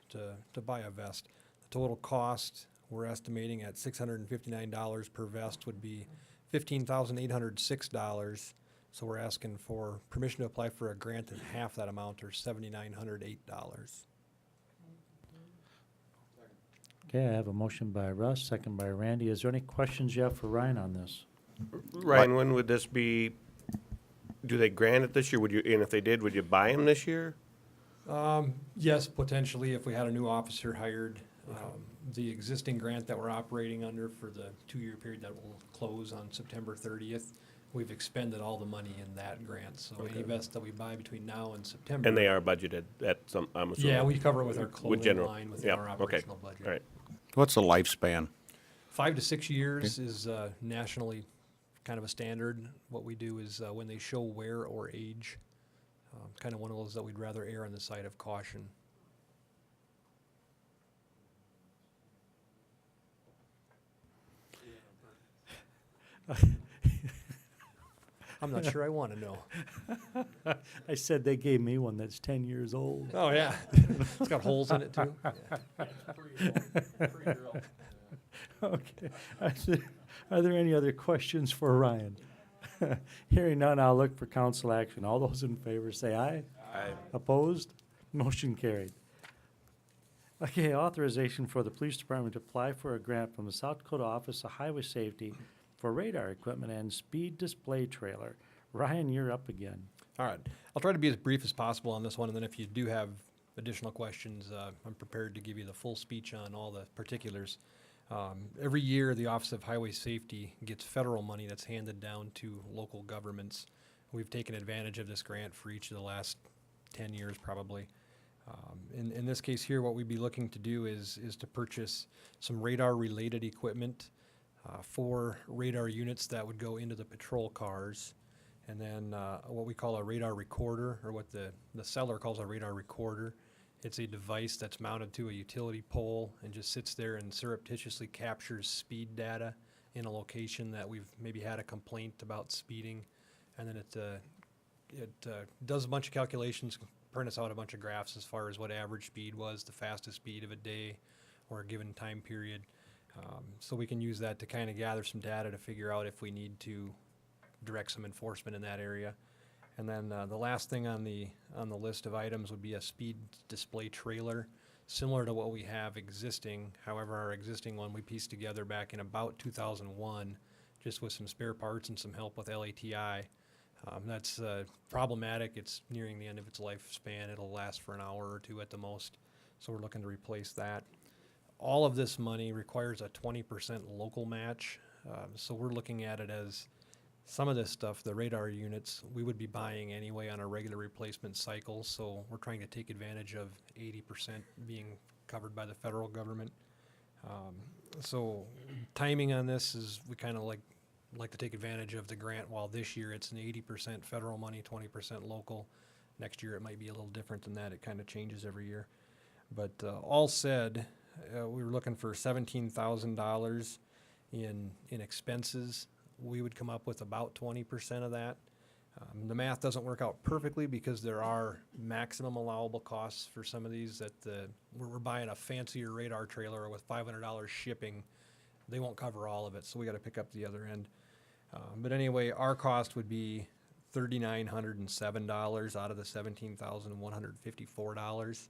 to buy a vest. The total cost, we're estimating at $659 per vest would be $15,806. So we're asking for permission to apply for a grant in half that amount, or $7,908. Okay, I have a motion by Russ, second by Randy. Is there any questions you have for Ryan on this? Ryan, when would this be Do they grant it this year? And if they did, would you buy them this year? Yes, potentially, if we had a new officer hired. The existing grant that we're operating under for the 2-year period that will close on September 30th, we've expended all the money in that grant. So any vest that we buy between now and September. And they are budgeted at some, I'm assuming? Yeah, we cover it with our clothing general- line within yeah, our okay. operational budget. All right. What's the lifespan? 5 to 6 years is nationally kind of a standard. What we do is when they show wear or age, kind of one of those that we'd rather err on the side of caution. I'm not sure I want to know. I said they gave me one that's 10 years old. Oh, yeah. It's got holes in it, too. Okay. Are there any other questions for Ryan? Hearing none, I'll look for council action. All those in favor say aye. Aye. Opposed? Motion carried. Okay, authorization for the police department to apply for a grant from the South Dakota Office of Highway Safety for radar equipment and speed display trailer. Ryan, you're up again. All right. I'll try to be as brief as possible on this one, and then if you do have additional questions, I'm prepared to give you the full speech on all the particulars. Every year, the Office of Highway Safety gets federal money that's handed down to local governments. We've taken advantage of this grant for each of the last 10 years, probably. In this case here, what we'd be looking to do is to purchase some radar-related equipment, 4 radar units that would go into the patrol cars, and then what we call a radar recorder, or what the seller calls a radar recorder. It's a device that's mounted to a utility pole and just sits there and surreptitiously captures speed data in a location that we've maybe had a complaint about speeding, and then it does a bunch of calculations, print us out a bunch of graphs as far as what average speed was, the fastest speed of a day or a given time period. So we can use that to kind of gather some data to figure out if we need to direct some enforcement in that area. And then the last thing on the list of items would be a speed display trailer, similar to what we have existing. However, our existing one we pieced together back in about 2001, just with some spare parts and some help with LATI. That's problematic. It's nearing the end of its lifespan. It'll last for an hour or 2 at the most. So we're looking to replace that. All of this money requires a 20% local match. So we're looking at it as some of this stuff, the radar units, we would be buying anyway on a regular replacement cycle. So we're trying to take advantage of 80% being covered by the federal government. So timing on this is we kind of like to take advantage of the grant while this year it's an 80% federal money, 20% local. Next year it might be a little different than that. It kind of changes every year. But all said, we were looking for $17,000 in expenses. We would come up with about 20% of that. The math doesn't work out perfectly because there are maximum allowable costs for some of these that we're buying a fancier radar trailer with $500 shipping. They won't cover all of it, so we got to pick up the other end. But anyway, our cost would be $3,907 out of the $17,154.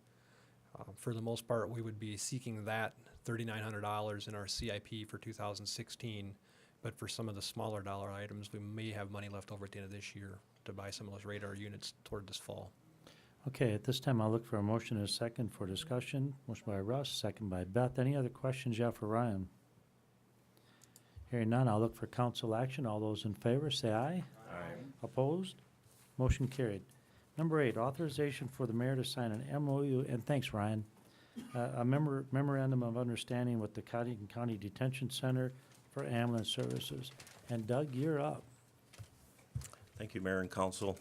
For the most part, we would be seeking that $3,900 in our CIP for 2016. But for some of the smaller dollar items, we may have money left over at the end of this year to buy some of those radar units toward this fall. Okay, at this time, I'll look for a motion and a second for discussion. Motion by Russ, second by Beth. Any other questions you have for Ryan? Hearing none, I'll look for council action. All those in favor, say aye. Aye. Opposed? Motion carried. Number 8, authorization for the mayor to sign an MOU, and thanks, Ryan, a memorandum of understanding with the Cottington County Detention Center for ambulance services. And Doug, you're up. Thank you, Mayor and Council.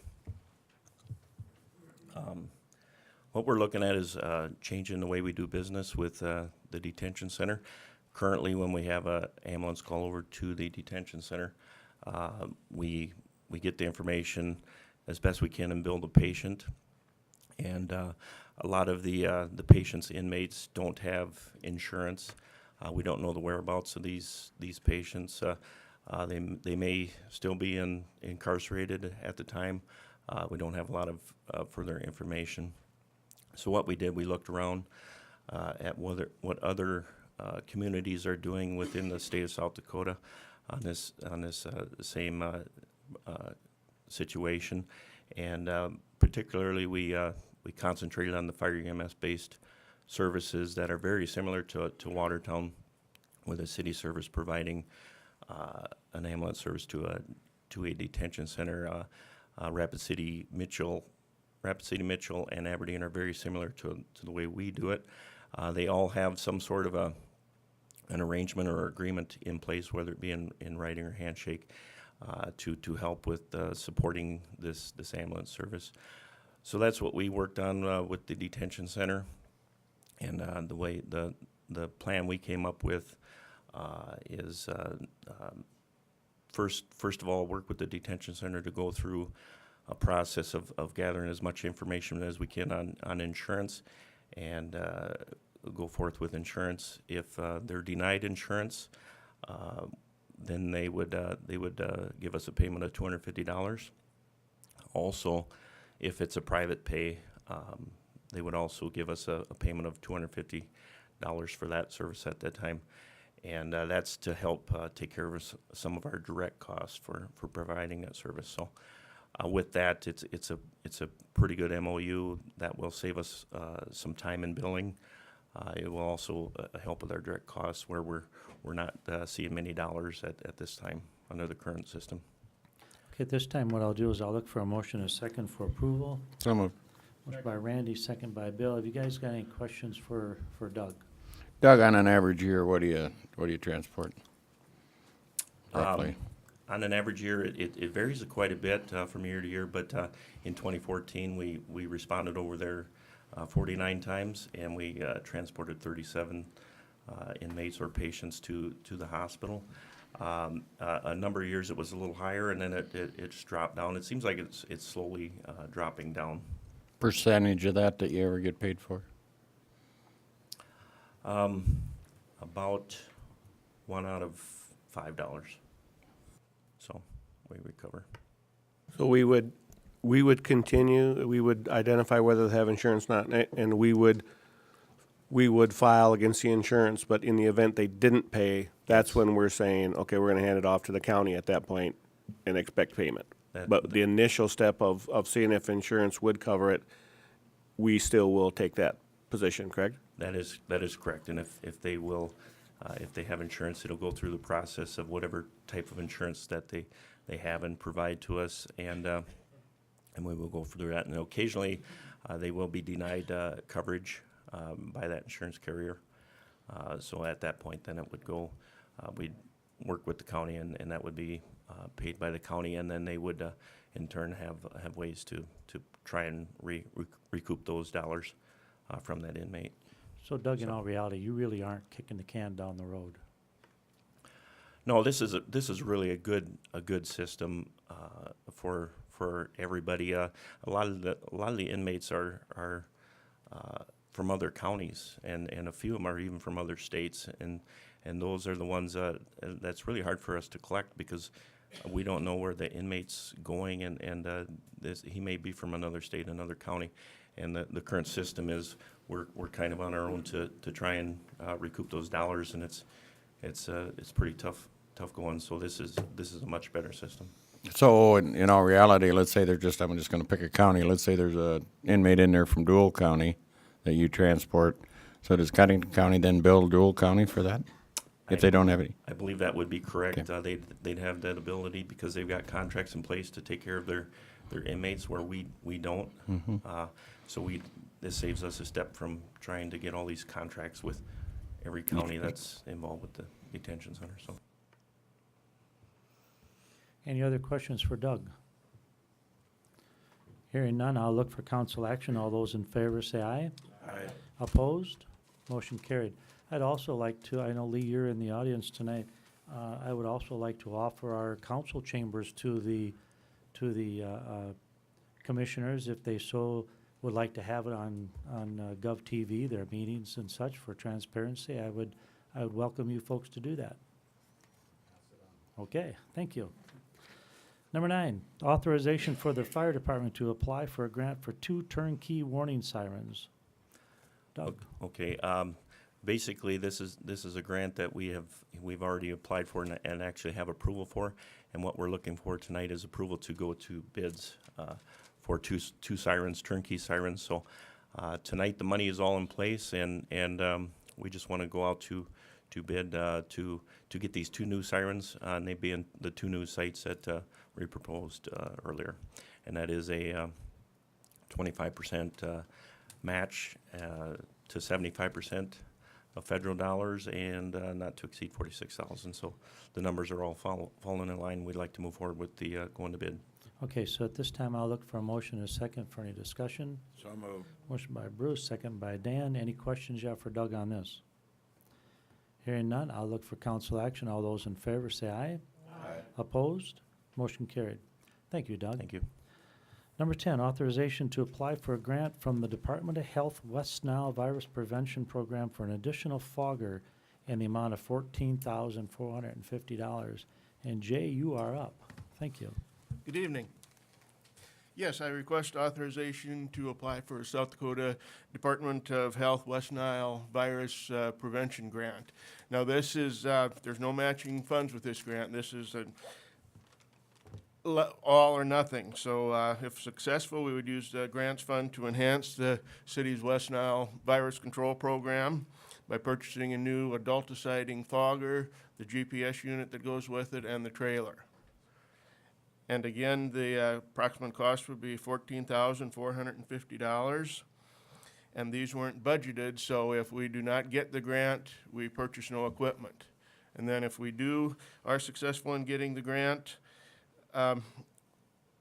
What we're looking at is changing the way we do business with the detention center. Currently, when we have an ambulance call over to the detention center, we get the information as best we can and bill the patient. And a lot of the patient's inmates don't have insurance. We don't know the whereabouts of these patients. They may still be incarcerated at the time. We don't have a lot of further information. So what we did, we looked around at what other communities are doing within the state of South Dakota on this same situation. And particularly, we concentrated on the fire EMS-based services that are very similar to Watertown, with a city service providing an ambulance service to a detention center. Rapid City, Mitchell, and Aberdeen are very similar to the way we do it. They all have some sort of an arrangement or agreement in place, whether it be in writing or handshake, to help with supporting this ambulance service. So that's what we worked on with the detention center, and the way the plan we came up with is first of all, work with the detention center to go through a process of gathering as much information as we can on insurance, and go forth with insurance. If they're denied insurance, then they would give us a payment of $250. Also, if it's a private pay, they would also give us a payment of $250 for that service at that time. And that's to help take care of some of our direct costs for providing that service. So with that, it's a pretty good MOU that will save us some time in billing. It will also help with our direct costs, where we're not seeing many dollars at this time under the current system. Okay, at this time, what I'll do is I'll look for a motion and a second for approval. So moved. Motion by Randy, second by Bill. Have you guys got any questions for Doug? Doug, on an average year, what do you transport? Roughly. On an average year, it varies quite a bit from year to year, but in 2014, we responded over there 49 times, and we transported 37 inmates or patients to the hospital. A number of years it was a little higher, and then it just dropped down. It seems like it's slowly dropping down. Percentage of that you ever get paid for? About $1 out of $5. So we recover. So we would continue, we would identify whether they have insurance or not, and we would file against the insurance, but in the event they didn't pay, that's when we're saying, okay, we're gonna hand it off to the county at that point and expect payment. But the initial step of seeing if insurance would cover it, we still will take that position, correct? That is correct, and if they will, if they have insurance, it'll go through the process of whatever type of insurance that they have and provide to us, and we will go through that. And occasionally, they will be denied coverage by that insurance carrier. So at that point, then it would go, we'd work with the county, and that would be paid by the county, and then they would in turn have ways to try and recoup those dollars from that inmate. So Doug, in all reality, you really aren't kicking the can down the road. No, this is really a good system for everybody. A lot of the inmates are from other counties, and a few of them are even from other states, and those are the ones that's really hard for us to collect, because we don't know where the inmate's going, and he may be from another state, another county, and the current system is we're kind of on our own to try and recoup those dollars, and it's pretty tough going. So this is a much better system. So in all reality, let's say I'm just gonna pick a county, let's say there's a inmate in there from Dual County that you transport. So does Cottington County then bill Dual County for that? If they don't have any? I believe that would be correct. Okay. They'd have that ability, because they've got contracts in place to take care of their inmates, where we don't. So this saves us a step from trying to get all these contracts with every county that's involved with the detention center. So. Any other questions for Doug? Hearing none, I'll look for council action. All those in favor say aye. Aye. Opposed? Motion carried. I'd also like to, I know Lee, you're in the audience tonight. I would also like to offer our council chambers to the commissioners, if they so would like to have it on GovTV, their meetings and such, for transparency. I would welcome you folks to do that. Okay, thank you. Number 9, authorization for the fire department to apply for a grant for 2 turnkey warning sirens. Doug? Okay, Basically, this is a grant that we've already applied for and actually have approval for. And what we're looking for tonight is approval to go to bids for two sirens, turnkey sirens. So tonight, the money is all in place, and we just want to go out to bid to get these two new sirens, and they be in the two new sites that we proposed earlier. And that is a 25% match to 75% of federal dollars, and not to exceed 46,000. So the numbers are all falling in line. We'd like to move forward with the going to bid. Okay, so at this time, I'll look for a motion and a second for any discussion. So moved. Motion by Bruce, second by Dan. Any questions you have for Doug on this? Hearing none, I'll look for council action. All those in favor say aye. Aye. Opposed? Motion carried. Thank you, Doug. Thank you. Number 10, authorization to apply for a grant from the Department of Health West Nile Virus Prevention Program for an additional fogger in the amount of $14,450. And Jay, you are up. Thank you. Good evening. Yes, I request authorization to apply for a South Dakota Department of Health West Nile Virus Prevention Grant. Now, this is, there's no matching funds with this grant. This is an all or nothing. So if successful, we would use the grants fund to enhance the city's West Nile virus control program by purchasing a new adulticiding fogger, the GPS unit that goes with it, and the trailer. And again, the approximate cost would be $14,450. And these weren't budgeted, so if we do not get the grant, we purchase no equipment. And then if we are successful in getting the grant,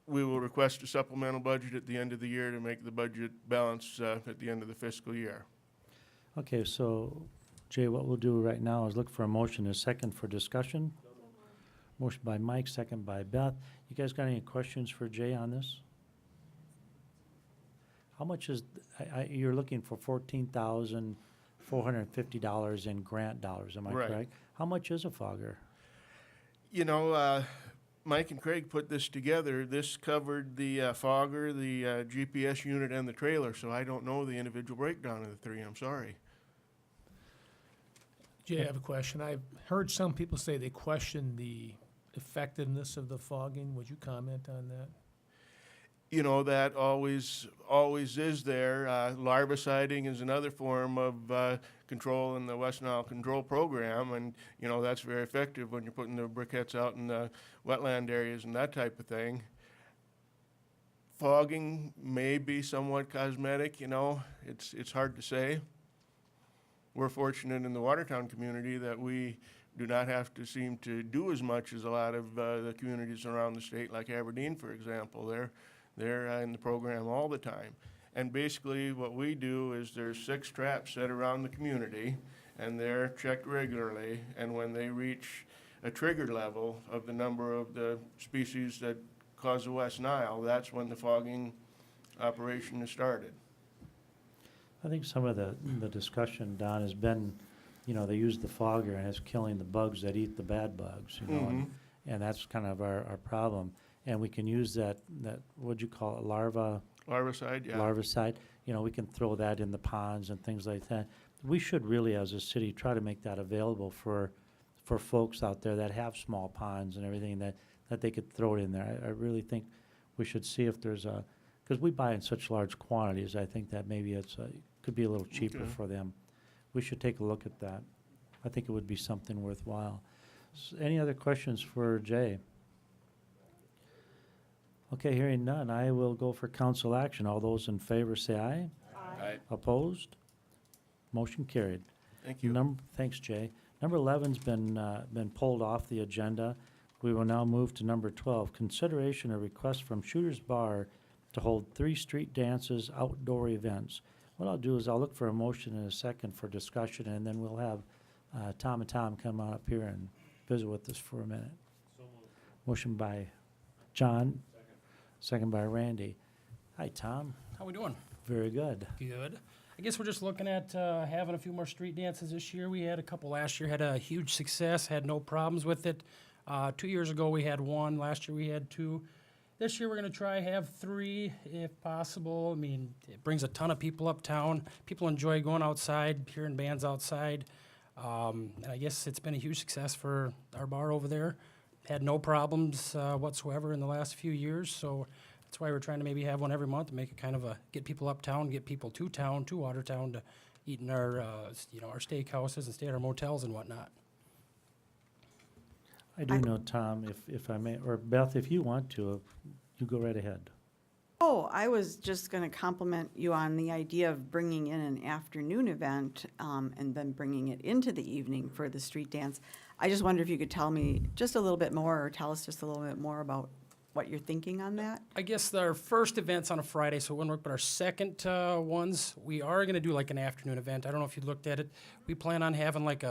we will request a supplemental budget at the end of the year to make the budget balance at the end of the fiscal year. Okay, so Jay, what we'll do right now is look for a motion and a second for discussion. Motion by Mike, second by Beth. You guys got any questions for Jay on this? How much is, you're looking for $14,450 in grant dollars, am I Right. correct? How much is a fogger? You know, Mike and Craig put this together. This covered the fogger, the GPS unit, and the trailer, so I don't know the individual breakdown of the three. I'm sorry. Jay, I have a question. I've heard some people say they question the effectiveness of the fogging. Would you comment on that? You know, that always is there. Larviciding is another form of control in the West Nile Control Program, and, you know, that's very effective when you're putting the briquettes out in the wetland areas and that type of thing. Fogging may be somewhat cosmetic, you know. It's hard to say. We're fortunate in the Watertown community that we do not have to seem to do as much as a lot of the communities around the state, like Aberdeen, for example. They're in the program all the time. And basically what we do is there's 6 traps set around the community, and they're checked regularly. And when they reach a trigger level of the number of the species that cause the West Nile, that's when the fogging operation is started. I think some of the discussion, Don, has been, you know, they use the fogger and it's killing the bugs that eat the bad bugs, you know, and that's kind of our problem. And we can use that what'd you call it, Larvicide, yeah. larvicide, you know, we can throw that in the ponds and things like that. We should really, as a city, try to make that available for folks out there that have small ponds and everything, that they could throw it in there. I really think we should see if there's because we buy in such large quantities, I think that maybe could be a little cheaper Okay. for them. We should take a look at that. I think it would be something worthwhile. Any other questions for Jay? Okay, hearing none, I will go for council action. All those in favor say aye. Aye. Opposed? Motion carried. Thank you. Thanks, Jay. Number 11's been pulled off the agenda. We will now move to number 12, consideration of request from Shooter's Bar to hold 3 street dances, outdoor events. What I'll do is I'll look for a motion in a second for discussion, and then we'll have Tom and Tom come on up here and visit with us for a minute. Motion by John, second by Randy. Hi, Tom. How we doing? Very good. Good. I guess we're just looking at having a few more street dances this year. We had a couple last year, had a huge success, had no problems with it. 2 years ago we had one, last year we had 2. This year, we're gonna try have 3 if possible. I mean, it brings a ton of people uptown. People enjoy going outside, hearing bands outside. And I guess it's been a huge success for our bar over there. Had no problems whatsoever in the last few years, so that's why we're trying to maybe have one every month and make it kind of get people uptown, get people to town, to Watertown, to eat in our, our steakhouses and stay at our motels and whatnot. I do know, Tom, if I may, or Beth, if you want to, you go right ahead. Oh, I was just going to compliment you on the idea of bringing in an afternoon event and then bringing it into the evening for the street dance. I just wonder if you could tell me just a little bit more, or tell us just a little bit more about what you're thinking on that. I guess our first event's on a Friday, so it wouldn't work, but our second ones, we are gonna do like an afternoon event. I don't know if you looked at it. We plan on having like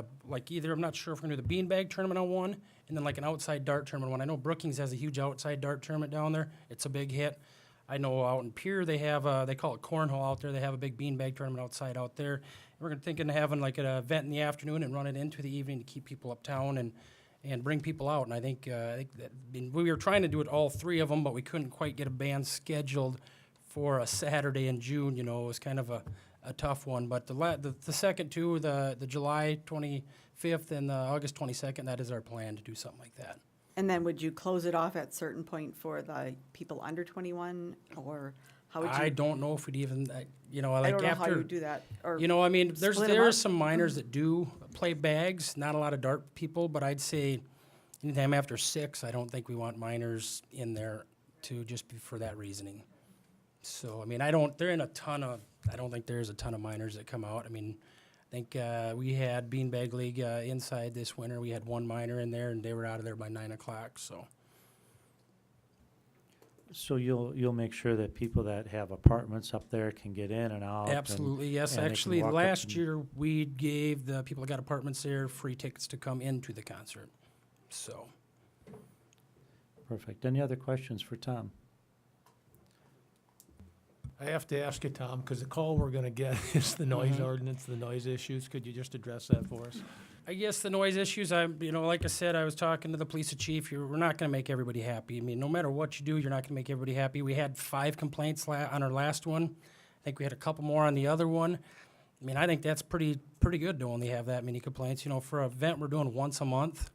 either, I'm not sure if we're gonna do the beanbag tournament on one, and then like an outside dart tournament one. I know Brookings has a huge outside dart tournament down there. It's a big hit. I know out in Pier, they have, they call it cornhole out there. They have a big beanbag tournament outside out there. We're thinking of having like an event in the afternoon and run it into the evening to keep people uptown and bring people out. And I think we were trying to do it all 3 of them, but we couldn't quite get a band scheduled for a Saturday in June. You know, it was kind of a tough one. But the second 2, the July 25th and the August 22nd, that is our plan to do something like that. And then would you close it off at a certain point for the people under 21, or how would you? I don't know if we'd even, like I don't know after. how you do that. Or I mean, split 'em there are up? some minors that do play bags, not a lot of dart people, but I'd say anytime after 6, I don't think we want minors in there for that reasoning. So, I mean, I don't think there's a ton of minors that come out. I mean, I think we had Beanbag League inside this winter. We had 1 minor in there, and they were out of there by 9 o'clock, so. So you'll make sure that people that have apartments up there can get in and out? Absolutely, yes. and they can Actually, walk up last and- year, we gave the people that got apartments there free tickets to come into the concert, so. Perfect. Any other questions for Tom? I have to ask you, Tom, because the call we're gonna get is the noise ordinance, the noise issues. Could you just address that for us? I guess the noise issues, like I said, I was talking to the police chief, we're not gonna make everybody happy. I mean, no matter what you do, you're not gonna make everybody happy. We had 5 complaints on our last one. I think we had a couple more on the other one. I mean, I think that's pretty good to only have that many complaints. For an event we're doing once a month.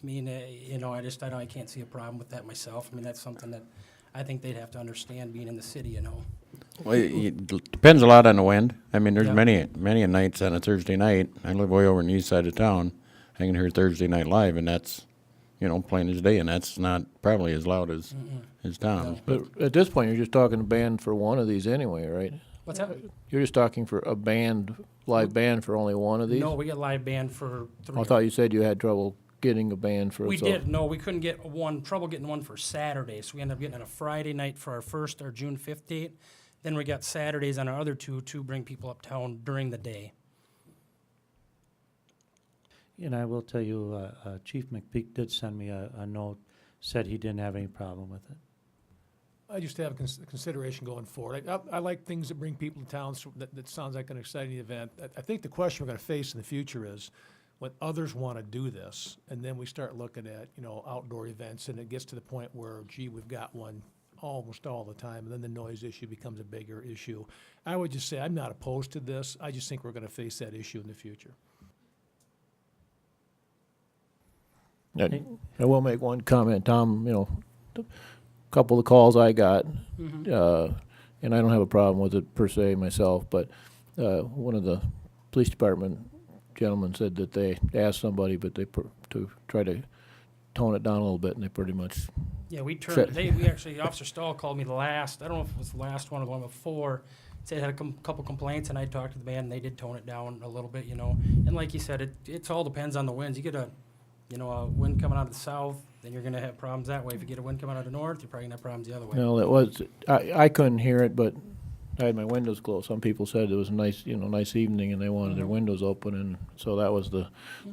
I mean, I can't see a problem with that myself. I mean, that's something that I think they'd have to understand being in the city, Well, it depends a lot on the wind. I mean, there's Yeah. many nights on a Thursday night. I live way over on the east side of town. I can hear Thursday Night Live, and that's, plain as day, and that's not probably as loud as Tom's. But at this point, you're just talking a band for one of these anyway, right? What's that? You're just talking for a live band for only one of these? No, we got live band for 3. I thought you said you had trouble getting a band for. We did. No, we couldn't get trouble getting one for Saturday, so we ended up getting on a Friday night for our June 5th date. Then we got Saturdays on our other 2 to bring people uptown during the day. And I will tell you, Chief McPeak did send me a note, said he didn't have any problem with it. I just have consideration going forward. I like things that bring people to town, so that sounds like an exciting event. I think the question we're gonna face in the future is, when others wanna do this, and then we start looking at, outdoor events, and it gets to the point where, gee, we've got one almost all the time, and then the noise issue becomes a bigger issue. I would just say, I'm not opposed to this. I just think we're gonna face that issue in the future. I will make one comment, Tom, a couple of the calls I got, and I don't have a problem with it per se myself, but one of the police department gentlemen said that they asked somebody, but to try to tone it down a little bit, and they pretty much. Yeah, we Set- actually, Officer Stahl called me I don't know if it was the last one or the one before, said had a couple complaints, and I talked to the band, and they did tone it down a little bit, And like you said, it all depends on the winds. You get a wind coming out of the south, then you're gonna have problems that way. If you get a wind coming out of the north, you're probably gonna have problems the other way. Well, I couldn't hear it, but I had my windows closed. Some people said it was a nice, nice evening, and they wanted their windows open, and so that was the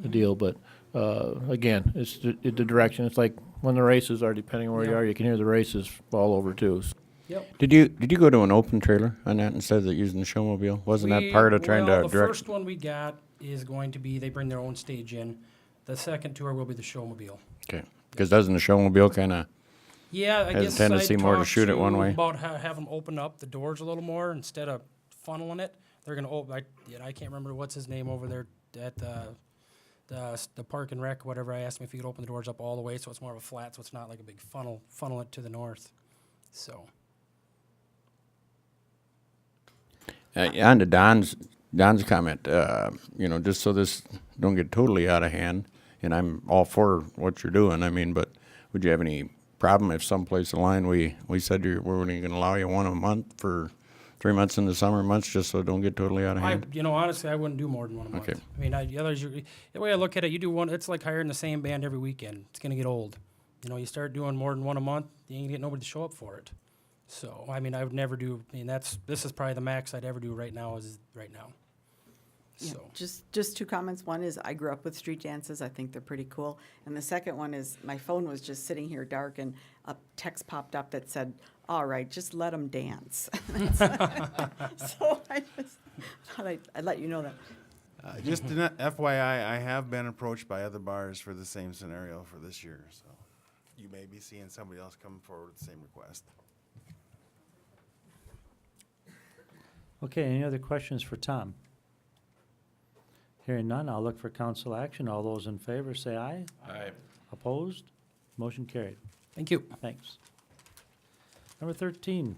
deal. But again, it's the direction. It's like when the races are, depending on where you are, you can hear the races all over too. Yep. Did you go to an open trailer on that instead of using the showmobile? Wasn't that part of trying to the direct? first one we got is going to be, they bring their own stage in. The second tour will be the showmobile. Okay, because doesn't the showmobile kind of Yeah, I Has a guess tendency I'd more to talk shoot it one way. About have them open up the doors a little more instead of funneling it. They're gonna open. I can't remember what's his name over there at the Park and Rec, whatever. I asked him if he could open the doors up all the way so it's more of a flat, so it's not like a big funnel it to the north. So. On to Don's comment, just so this don't get totally out of hand, and I'm all for what you're doing, I mean, but would you have any problem if someplace in line we said we're only gonna allow you one a month for 3 months in the summer months, just so it don't get totally out of hand? Honestly, I wouldn't do more than one a month. Okay. I mean, the way I look at it, you do one, it's like hiring the same band every weekend. It's gonna get old. You start doing more than one a month, you ain't gonna get nobody to show up for it. So, I mean, I would never do, this is probably the max I'd ever do right now. Yeah, So, just two comments. One is I grew up with street dances. I think they're pretty cool. And the second one is my phone was just sitting here dark and a text popped up that said, all right, just let them dance. So I just thought I'd let you know that. Just an FYI, I have been approached by other bars for the same scenario for this year, so you may be seeing somebody else come forward with the same request. Okay, any other questions for Tom? Hearing none, I'll look for council action. All those in favor say aye. Aye. Opposed? Motion carried. thank you. Thanks. Number 13,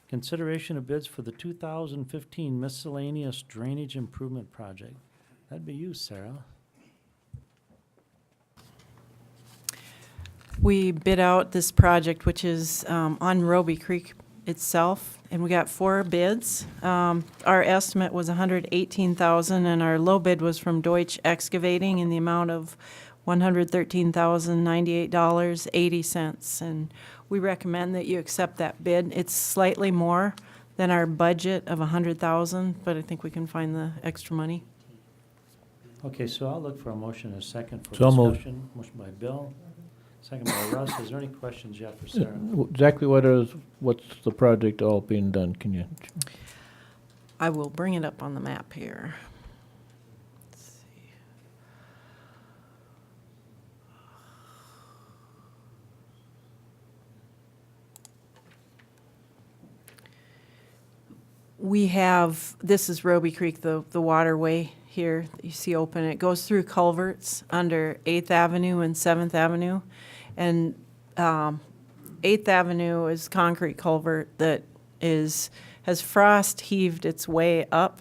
consideration of bids for the 2015 miscellaneous drainage improvement project. That'd be you, Sarah. We bid out this project, which is on Roby Creek itself, and we got 4 bids. Our estimate was $118,000, and our low bid was from Deutsch Excavating in the amount of $113,098.80. And we recommend that you accept that bid. It's slightly more than our budget of $100,000, but I think we can find the extra money. Okay, so I'll look for a motion and a second for So moved. discussion. Motion by Bill, second by Russ. Is there any questions yet for Sarah? Exactly what's the project all being done? Can you? I will bring it up on the map here. Let's see. We have, this is Roby Creek, the waterway here that you see open. It goes through culverts under 8th Avenue and 7th Avenue. And 8th Avenue is concrete culvert that has frost heaved its way up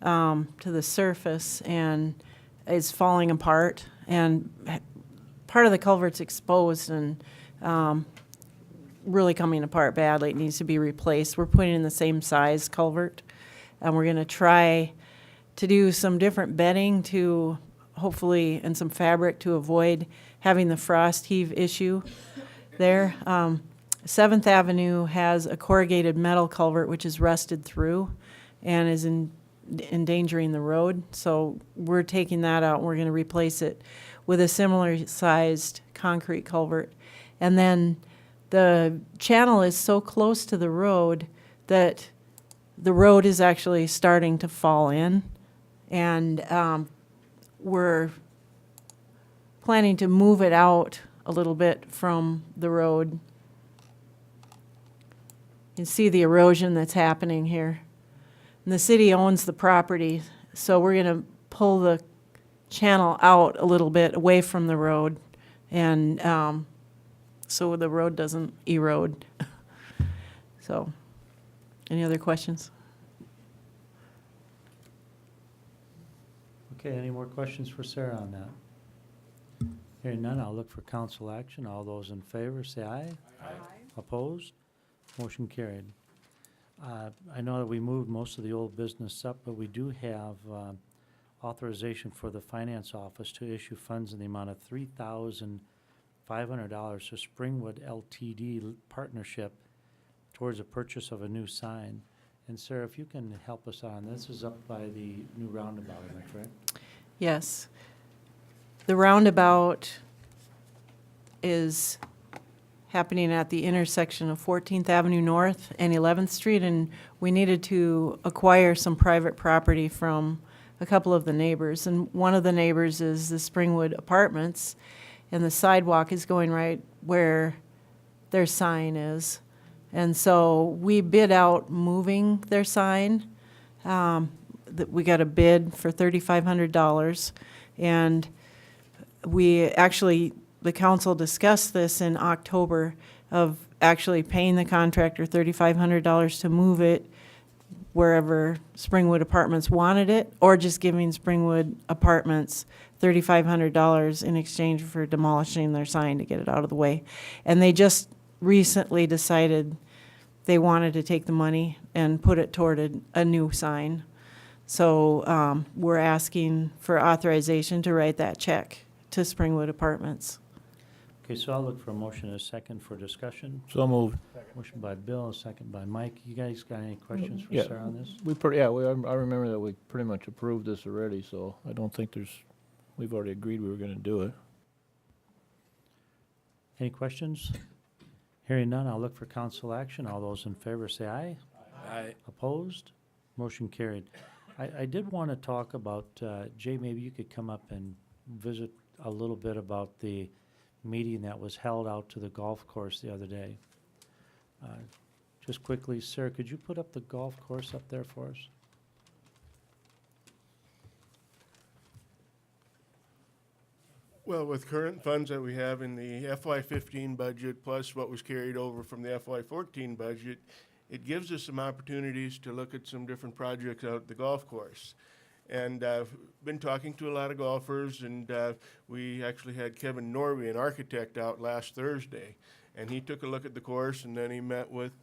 to the surface and is falling apart. And part of the culvert's exposed and really coming apart badly. It needs to be replaced. We're putting in the same size culvert, and we're going to try to do some different bedding to hopefully, and some fabric to avoid having the frost heave issue there. 7th Avenue has a corrugated metal culvert which is rusted through and is endangering the road. So we're taking that out and we're going to replace it with a similar sized concrete culvert. And then the channel is so close to the road that the road is actually starting to fall in. And we're planning to move it out a little bit from the road. You can see the erosion that's happening here. And the city owns the property, so we're going to pull the channel out a little bit away from the road, and so the road doesn't erode. So, any other questions? Okay, any more questions for Sarah on that? Hearing none, I'll look for council action. All those in favor, say aye. Aye. Opposed? Motion carried. I know that we moved most of the old business up, but we do have authorization for the finance office to issue funds in the amount of $3,500 to Springwood LTD partnership towards the purchase of a new sign. And Sarah, if you can help us on, this is up by the new roundabout, am I correct? Yes. The roundabout is happening at the intersection of 14th Avenue North and 11th Street, and we needed to acquire some private property from a couple of the neighbors. And one of the neighbors is the Springwood Apartments, and the sidewalk is going right where their sign is. And so we bid out moving their sign. We got a bid for $3,500. And we actually, the council discussed this in October of actually paying the contractor $3,500 to move it wherever Springwood Apartments wanted it, or just giving Springwood Apartments $3,500 in exchange for demolishing their sign to get it out of the way. And they just recently decided they wanted to take the money and put it toward a new sign. So we're asking for authorization to write that check to Springwood Apartments. Okay, so I'll look for a motion and a second for discussion. So moved. Motion by Bill, a second by Mike. You guys got any questions for Yeah. Sarah on this? I remember that we pretty much approved this already, so I don't think we've already agreed we were gonna do it. Any questions? Hearing none, I'll look for council action. All those in favor say aye. Aye. Opposed? Motion carried. I did want to talk about, Jay, maybe you could come up and visit a little bit about the meeting that was held out to the golf course the other day. Just quickly, sir, could you put up the golf course up there for us? Well, with current funds that we have in the FY15 budget, plus what was carried over from the FY14 budget, it gives us some opportunities to look at some different projects out at the golf course. And I've been talking to a lot of golfers, and we actually had Kevin Norby, an architect, out last Thursday. And he took a look at the course, and then he met with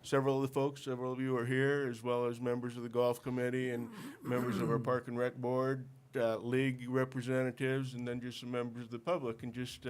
several of the folks, several of you are here, as well as members of the golf committee and members of our Park and Rec Board, league representatives, and then just some members of the public, and just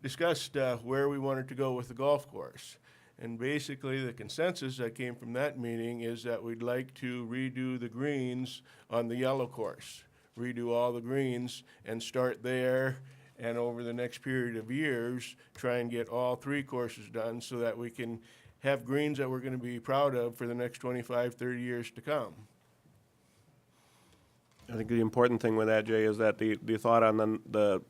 discussed where we wanted to go with the golf course. And basically, the consensus that came from that meeting is that we'd like to redo the greens on the yellow course, redo all the greens and start there, and over the next period of years, try and get all three courses done so that we can have greens that we're going to be proud of for the next 25, 30 years to come. I think the important thing with that, Jay, is that the thought on the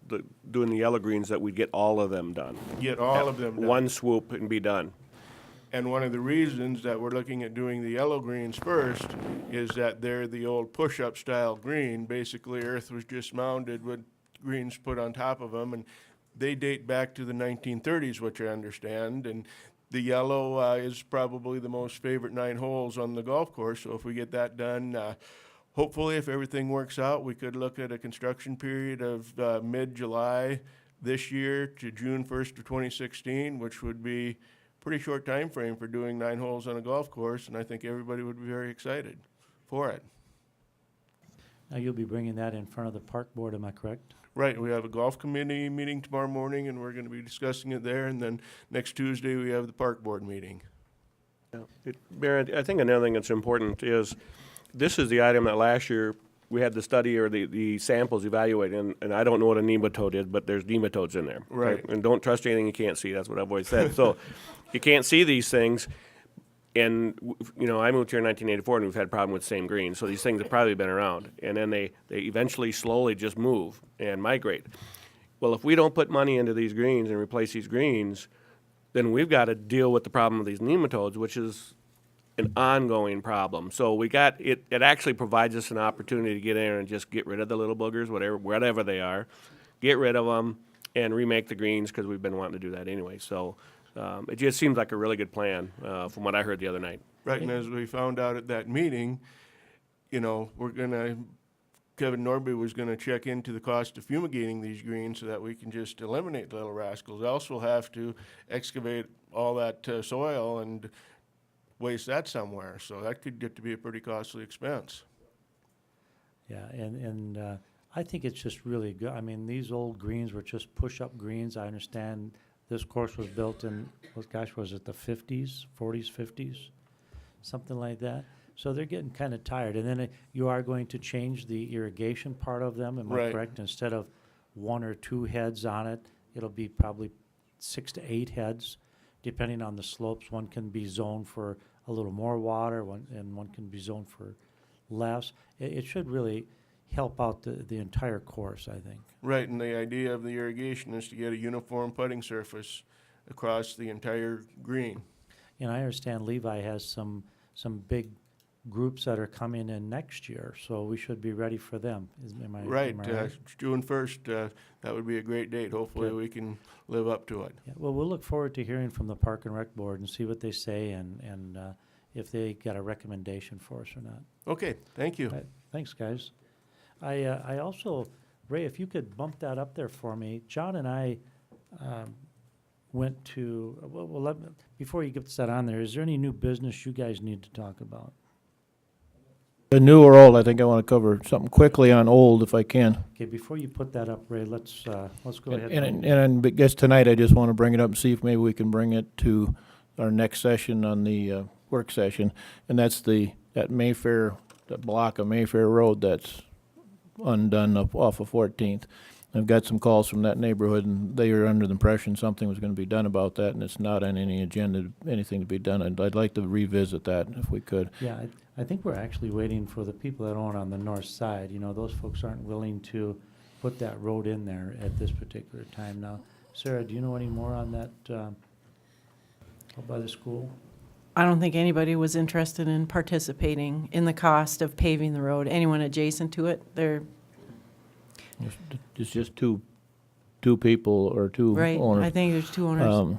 doing the yellow greens, that we get all of them done. Get all of them done. One swoop and be done. And one of the reasons that we're looking at doing the yellow greens first is that they're the old push-up style green. Basically, earth was just mounded with greens put on top of them, and they date back to the 1930s, which I understand. And the yellow is probably the most favorite 9 holes on the golf course. So if we get that done, hopefully, if everything works out, we could look at a construction period of mid-July this year to June 1st of 2016, which would be pretty short time frame for doing 9 holes on a golf course, and I think everybody would be very excited for it. Now, you'll be bringing that in front of the park board, am I correct? Right, we have a golf committee meeting tomorrow morning, and we're going to be discussing it there, and then next Tuesday, we have the park board meeting. Mayor, I think another thing that's important is, this is the item that last year we had the study or the samples evaluated, and I don't know what a nematode is, but there's nematodes in there. Right. And don't trust anything you can't see, that's what I've always said. So you can't see these things, and, you know, I moved here in 1984 and we've had a problem with the same greens, so these things have probably been around. And then they eventually slowly just move and migrate. Well, if we don't put money into these greens and replace these greens, then we've got to deal with the problem of these nematodes, which is an ongoing problem. So we got, it actually provides us an opportunity to get in there and just get rid of the little boogers, whatever they are, get rid of them and remake the greens, because we've been wanting to do that anyway. So it just seems like a really good plan from what I heard the other night. Right, and as we found out at that meeting, you know, Kevin Norby was gonna check into the cost of fumigating these greens so that we can just eliminate the little rascals. Else we'll have to excavate all that soil and waste that somewhere, so that could get to be a pretty costly expense. Yeah, and I think it's just really good. I mean, these old greens were just push-up greens. I understand this course was built in, was it the 50s, 40s, 50s? Something like that. So they're getting kind of tired. And then you are going to change the irrigation part of them, am I Right. correct? Instead of 1 or 2 heads on it, it'll be probably 6 to 8 heads, depending on the slopes. One can be zoned for a little more water, and one can be zoned for less. It should really help out the entire course, I think. Right, and the idea of the irrigation is to get a uniform putting surface across the entire green. And I understand Levi has some big groups that are coming in next year, so we should be ready for them. Am I Right, right? June 1st, that would be a great date. Hopefully Good. we can live up to it. Yeah, well, we'll look forward to hearing from the Park and Rec Board and see what they say and if they got a recommendation for us or not. Okay, thank you. Right, thanks, guys. I also, Ray, if you could bump that up there for me. John and I went to, before you get that on there, is there any new business you guys need to talk about? New or old, I think I want to cover something quickly on old if I can. Okay, before you put that up, Ray, let's go ahead. And I guess tonight I just want to bring it up and see if maybe we can bring it to our next session on the work session. And that's that Mayfair, that block of Mayfair Road that's undone off of 14th. I've got some calls from that neighborhood, and they are under the impression something was going to be done about that, and it's not on any agenda, anything to be done. I'd like to revisit that if we could. Yeah, I think we're actually waiting for the people that own on the north side. You know, those folks aren't willing to put that road in there at this particular time now. Sarah, do you know any more on that out by the school? I don't think anybody was interested in participating in the cost of paving the road. Anyone adjacent to it, they're, It's just two people or two right, owners. I think there's two owners.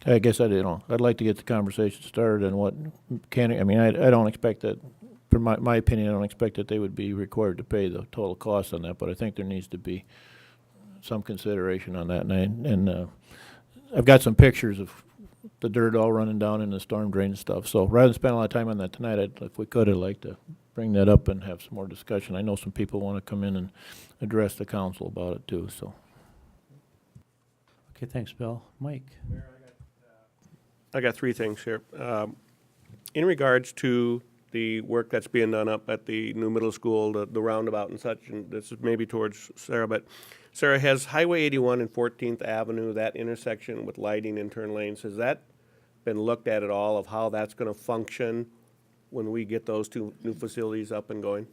I guess I'd like to get the conversation started on what I mean, I don't expect that, from my opinion, I don't expect that they would be required to pay the total cost on that, but I think there needs to be some consideration on that. And I've got some pictures of the dirt all running down in the storm drain and stuff. So rather than spend a lot of time on that tonight, if we could, I'd like to bring that up and have some more discussion. I know some people want to come in and address the council about it too, so. Okay, thanks, Bill. Mike? I got three things here. In regards to the work that's being done up at the new middle school, the roundabout and such, and this is maybe towards Sarah, but Sarah, has Highway 81 and 14th Avenue, that intersection with lighting and turn lanes, has that been looked at all of how that's going to function when we get those two new facilities up and going?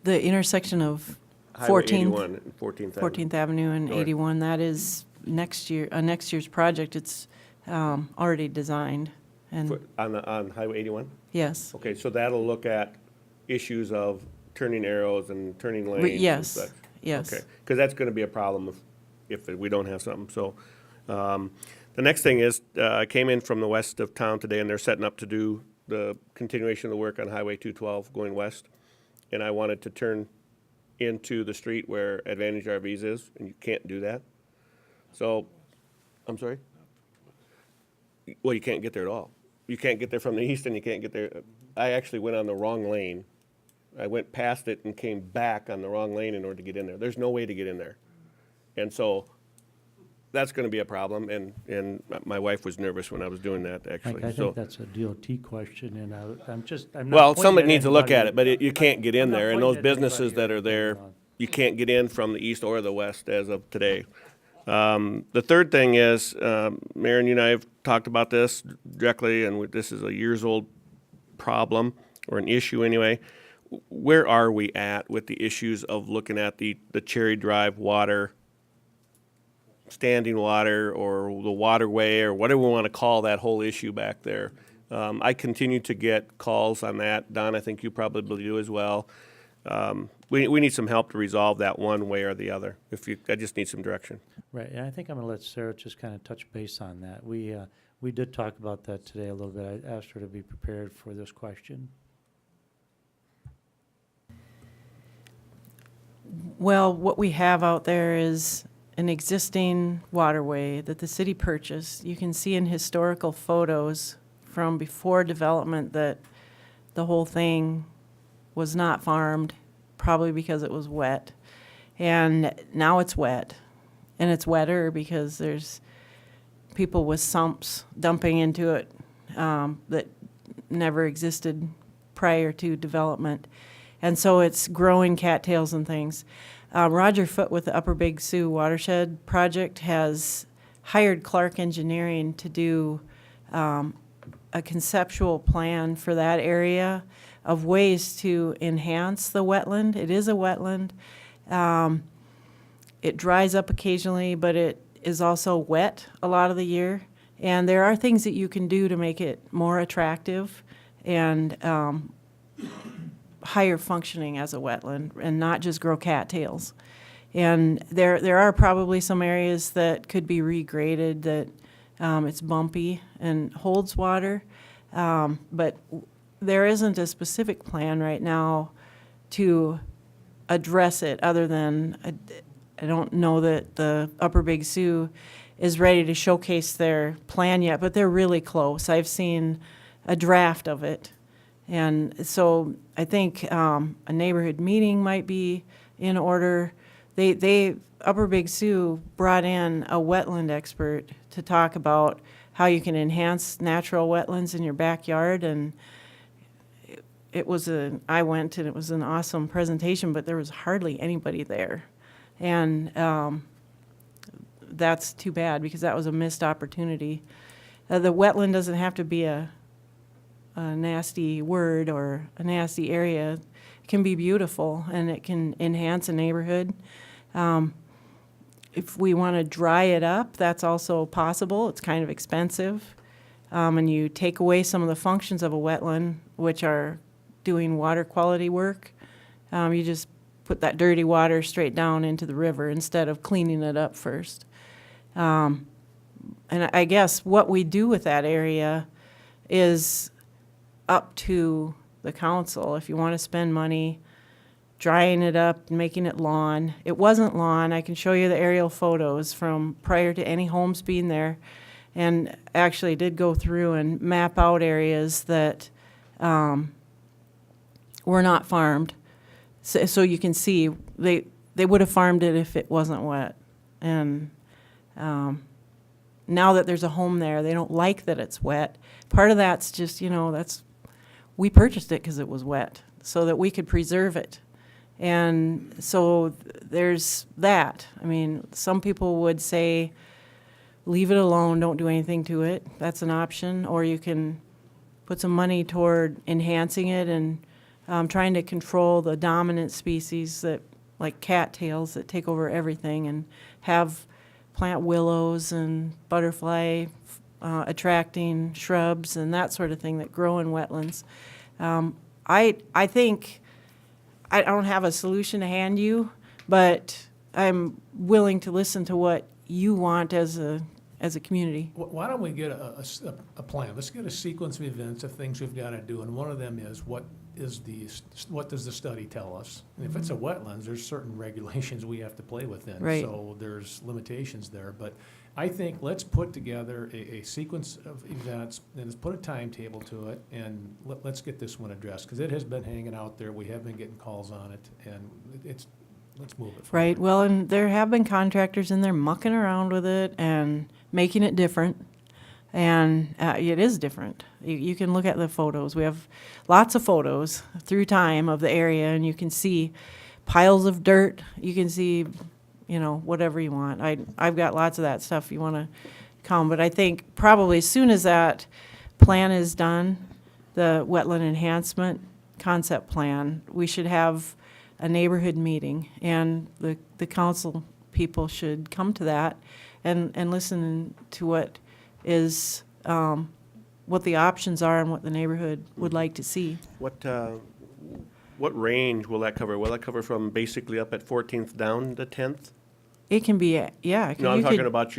The intersection of Highway 14th, 81 and 14th Avenue. 14th Avenue and Go ahead. 81, that is next year's project. It's already designed. And On Highway 81? yes, Okay, so that'll look at issues of turning arrows and turning lanes and yes, such? yes. Okay, because that's gonna be a problem if we don't have something, so. The next thing is, I came in from the west of town today, and they're setting up to do the continuation of the work on Highway 212 going west. And I wanted to turn into the street where Advantage RVs is, and you can't do that. So, I'm sorry? Well, you can't get there at all. You can't get there from the east, and you can't get there. I actually went on the wrong lane. I went past it and came back on the wrong lane in order to get in there. There's no way to get in there. And so, that's gonna be a problem, and my wife was nervous when I was doing that, actually, I so. think that's a DOT question, and I'm not. Well, pointing somebody needs to look at anybody. it, but you can't get in I'm not there, and pointing those at businesses anybody that are there, on. you can't get in from the east or the west as of today. The third thing is, Mayor, you and I have talked about this directly, and this is a years-old problem, or an issue anyway. Where are we at with the issues of looking at the Cherry Drive water, standing water, or the waterway, or whatever we want to call that whole issue back there? I continue to get calls on that. Don, I think you probably do as well. We need some help to resolve that one way or the other. I just need some direction. Right, and I think I'm gonna let Sarah just kind of touch base on that. We did talk about that today a little bit. I asked her to be prepared for this question. Well, what we have out there is an existing waterway that the city purchased. You can see in historical photos from before development that the whole thing was not farmed, probably because it was wet. And now it's wet. And it's wetter because there's people with sumps dumping into it that never existed prior to development. And so it's growing cattails and things. Roger Foote with the Upper Big Sioux Watershed Project has hired Clark Engineering to do a conceptual plan for that area of ways to enhance the wetland. It is a wetland. It dries up occasionally, but is also wet a lot of the year. And there are things that you can do to make it more attractive and higher functioning as a wetland and not just grow cattails. And there are probably some areas that could be regraded that it's bumpy and holds water. But there isn't a specific plan right now to address it other than I don't know that the Upper Big Sioux is ready to showcase their plan yet, but they're really close. I've seen a draft of it. And so I think a neighborhood meeting might be in order. Upper Big Sioux brought in a wetland expert to talk about how you can enhance natural wetlands in your backyard, and I went and it was an awesome presentation, but there was hardly anybody there. And that's too bad because that was a missed opportunity. The wetland doesn't have to be a nasty word or a nasty area. It can be beautiful and it can enhance a neighborhood. If we want to dry it up, that's also possible. It's kind of expensive. And you take away some of the functions of a wetland, which are doing water quality work. You just put that dirty water straight down into the river instead of cleaning it up first. And I guess what we do with that area is up to the council. If you want to spend money drying it up, making it lawn. It wasn't lawn. I can show you the aerial photos from prior to any homes being there. And actually did go through and map out areas that were not farmed. So you can see they would have farmed it if it wasn't wet. And now that there's a home there, they don't like that it's wet. Part of that's just, we purchased it because it was wet so that we could preserve it. And so there's that. I mean, some people would say, leave it alone, don't do anything to it. That's an option. Or you can put some money toward enhancing it and trying to control the dominant species that, like cattails, that take over everything, and plant willows and butterfly attracting shrubs and that sort of thing that grow in wetlands. I think I don't have a solution to hand you, but I'm willing to listen to what you want as a community. Why don't we get a plan? Let's get a sequence of events of things we've got to do, and one of them is what does the study tell us? And if it's a wetlands, there's certain regulations we have to play within. Right. So there's limitations there. But I think let's put together a sequence of events and let's put a timetable to it, and let's get this one addressed because it has been hanging out there. We have been getting calls on it, and let's move it forward. Right. Well, and there have been contractors in there mucking around with it and making it different. And it is different. You can look at the photos. We have lots of photos through time of the area, and you can see piles of dirt. You can see, whatever you want. I've got lots of that stuff if you want to come. But I think probably as soon as that plan is done, the wetland enhancement concept plan, we should have a neighborhood meeting, and the council people should come to that and listen to what the options are and what the neighborhood would like to see. What range will that cover? Will that cover from basically up at 14th down to 10th? It can be, yeah. No, I'm you talking could- about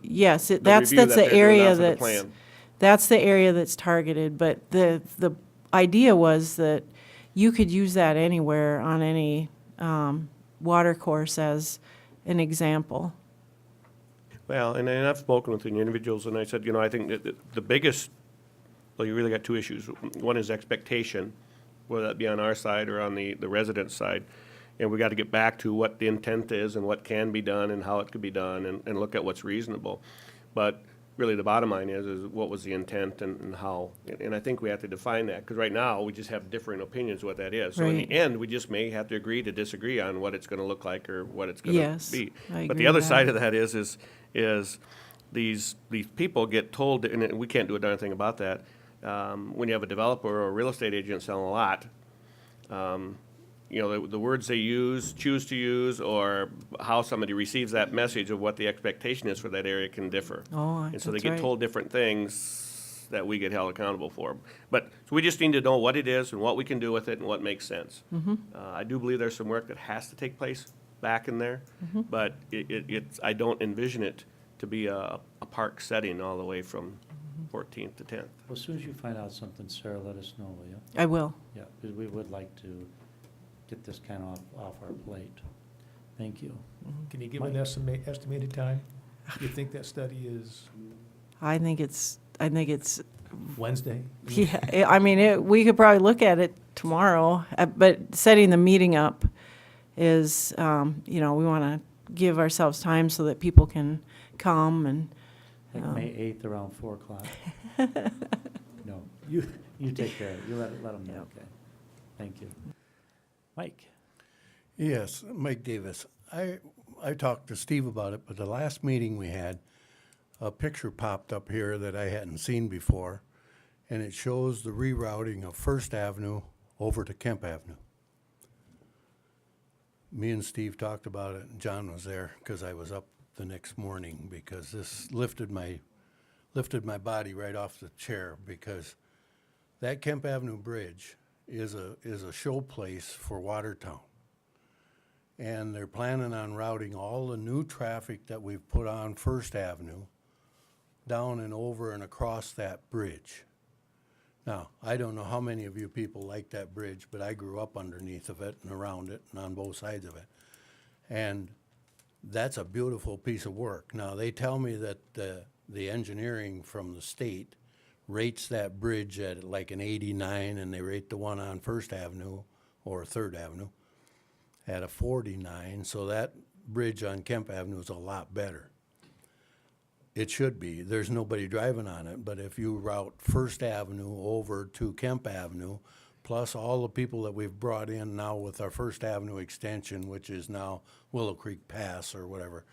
Yes, the that's review the that they're doing area now for the that's, plan. that's the area that's targeted, but the idea was that you could use that anywhere on any water course as an example. Well, and I've spoken with the individuals, and I said, I think that the biggest, well, you really got two issues. One is expectation, whether that be on our side or on the residents' side. And we got to get back to what the intent is and what can be done and how it could be done and look at what's reasonable. But really the bottom line is what was the intent and how. And I think we have to define that, because right now we just have differing opinions of what that is. So in Right. the end, we just may have to agree to disagree on what it's going to look like or what it's going to Yes, be. I But agree the other with side that. of that is these people get told, and we can't do a darn thing about that, when you have a developer or a real estate agent selling a lot, you know, the words they choose to use, or how somebody receives that message of what the expectation is for that area can differ. Oh, And so they that's get right. told different things that we get held accountable for. But, so we just need to know what it is and what we can do with it and what makes sense. I do believe there's some work that has to take place back in there, but it's, I don't envision it to be a park setting all the way from 14th to 10th. Well, as soon as you find out something, Sarah, let us know, will you? I will. Yeah, because we would like to get this kind of off our plate. Thank you. Can you give Mike? an estimated time? You think that study is I think it's Wednesday? Yeah, I mean, we could probably look at it tomorrow, but setting the meeting up is, you know, we want to give ourselves time so that people can come and, Like May 8th around 4 o'clock? No, you take care of it. You let them know, okay? Thank you. Mike? Yes, Mike Davis. I talked to Steve about it, but the last meeting we had, a picture popped up here that I hadn't seen before, and it shows the rerouting of First Avenue over to Kemp Avenue. Me and Steve talked about it, and John was there, because I was up the next morning, because this lifted my body right off the chair, because that Kemp Avenue Bridge is a showplace for Watertown. And they're planning on routing all the new traffic that we've put on First Avenue down and over and across that bridge. Now, I don't know how many of you people like that bridge, but I grew up underneath of it and around it and on both sides of it. And that's a beautiful piece of work. Now, they tell me that the engineering from the state rates that bridge at like an 89, and they rate the one on First Avenue or Third Avenue at a 49, so that bridge on Kemp Avenue is a lot better. It should be. There's nobody driving on it, but if you route First Avenue over to Kemp Avenue, plus all the people that we've brought in now with our First Avenue extension, which is now Willow Creek Pass or whatever,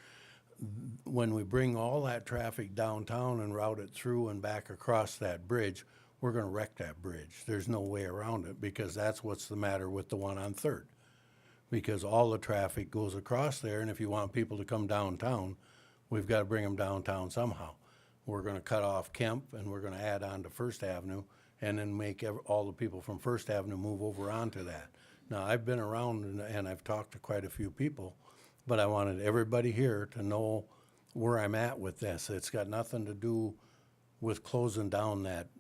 when we bring all that traffic downtown and route it through and back across that bridge, we're gonna wreck that bridge. There's no way around it, because that's what's the matter with the one on Third. Because all the traffic goes across there, and if you want people to come downtown, we've got to bring them downtown somehow. We're going to cut off Kemp, and we're going to add on to First Avenue, and then make all the people from First Avenue move over onto that. Now, I've been around and I've talked to quite a few people, but I wanted everybody here to know where I'm at with this. It's got nothing to do with closing down that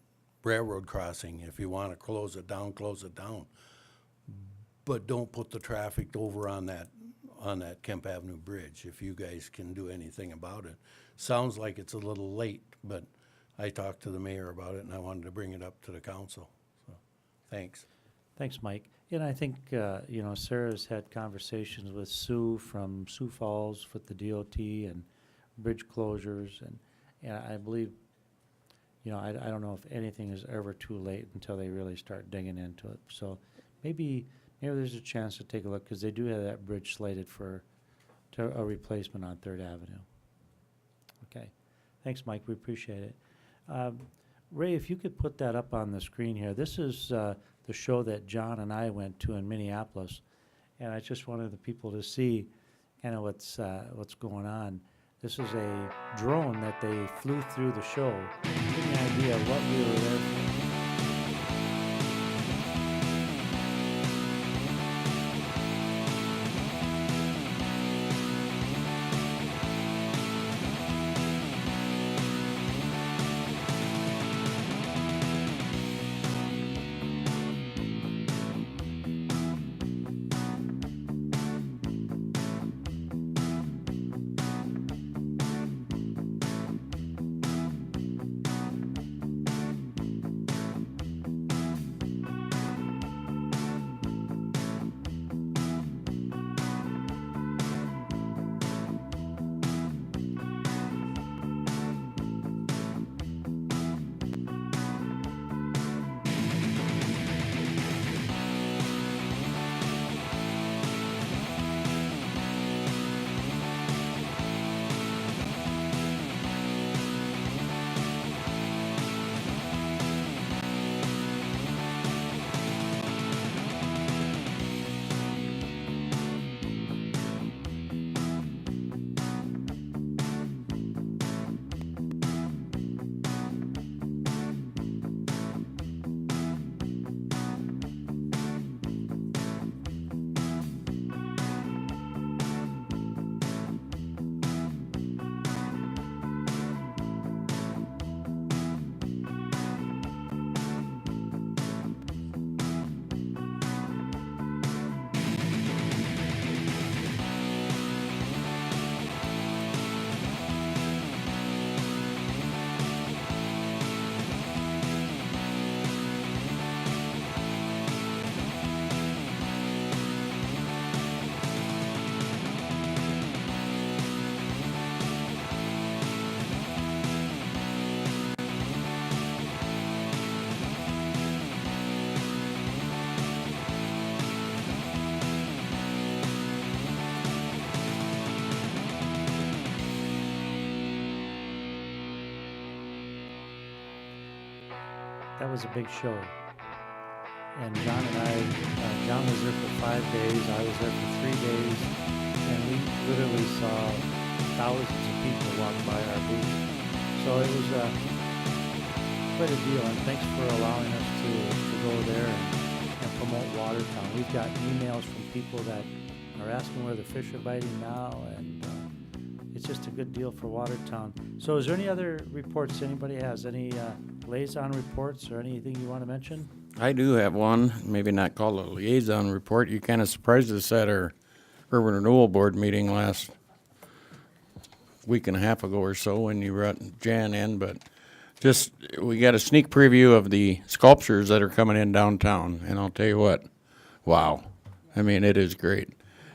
railroad crossing. If you want to close it down, close it down. But don't put the traffic over on that Kemp Avenue Bridge, if you guys can do anything about it. Sounds like it's a little late, but I talked to the mayor about it, and I wanted to bring it up to the council. So, thanks. Thanks, Mike. And I think, you know, Sarah's had conversations with Sue from Sioux Falls with the DOT and bridge closures, and I believe, you know, I don't know if anything is ever too late until they really start digging into it. So maybe there's a chance to take a look, because they do have that bridge slated for a replacement on Third Avenue. Okay. Thanks, Mike. We appreciate it. Ray, if you could put that up on the screen here. This is the show that John and I went to in Minneapolis, and I just wanted the people to see kind of what's going on. This is a drone that they flew through the show. Give me an idea of what we were there for. that was a big show. And John and I, John was there for 5 days, I was there for 3 days, and we literally saw thousands of people walk by our booth. So it was quite a deal, and thanks for allowing us to go there and promote Watertown. We've got emails from people that are asking where the fish are biting now, and it's just a good deal for Watertown. So is there any other reports anybody has? Any liaison reports or anything you want to mention? I do have one, maybe not called a liaison report. You kind of surprised us at our Urban Renewal Board meeting last week and a half ago or so when you brought Jan in, but just, we got a sneak preview of the sculptures that are coming in downtown, and I'll tell you what, wow. I mean, it is great.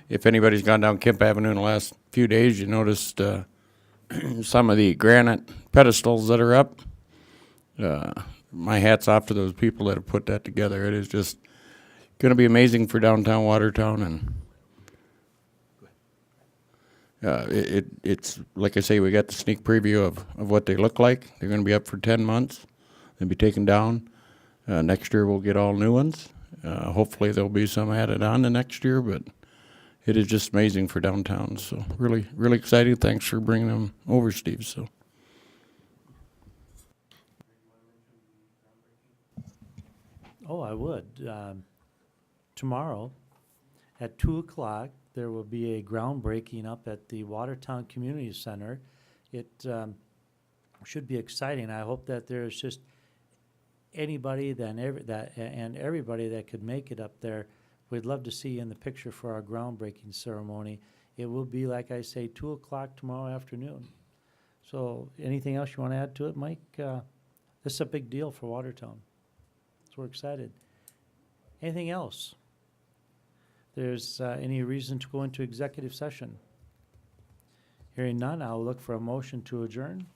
If anybody's gone down Kemp Avenue in the last few days, you noticed some of the granite pedestals that are up. My hat's off to those people that have put that together. It is just going to be amazing for downtown Watertown, and it's like I say, we got the sneak preview of what they look like. They're going to be up for 10 months. They'll be taken down. Next year we'll get all new ones. Hopefully there'll be some added on the next year, but it is just amazing for downtown. So really, really exciting. Thanks for bringing them over, Steve. So. Oh, I would. Tomorrow at 2 o'clock, there will be a groundbreaking up at the Watertown Community Center. It should be exciting. I hope that there's just anybody and everybody that could make it up there. We'd love to see you in the picture for our groundbreaking ceremony. It will be, like I say, 2 o'clock tomorrow afternoon. So anything else you want to add to it, Mike? This is a big deal for Watertown. So we're excited. Anything else? There's any reason to go into executive session? Hearing none, I'll look for a motion to adjourn.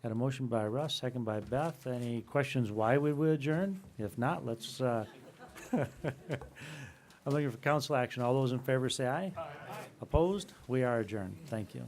Got a motion by Russ, second by Beth. Any questions why we would adjourn? If not, let's, I'm looking for council action. All those in favor say aye. Aye. Opposed? We are adjourned. Thank you.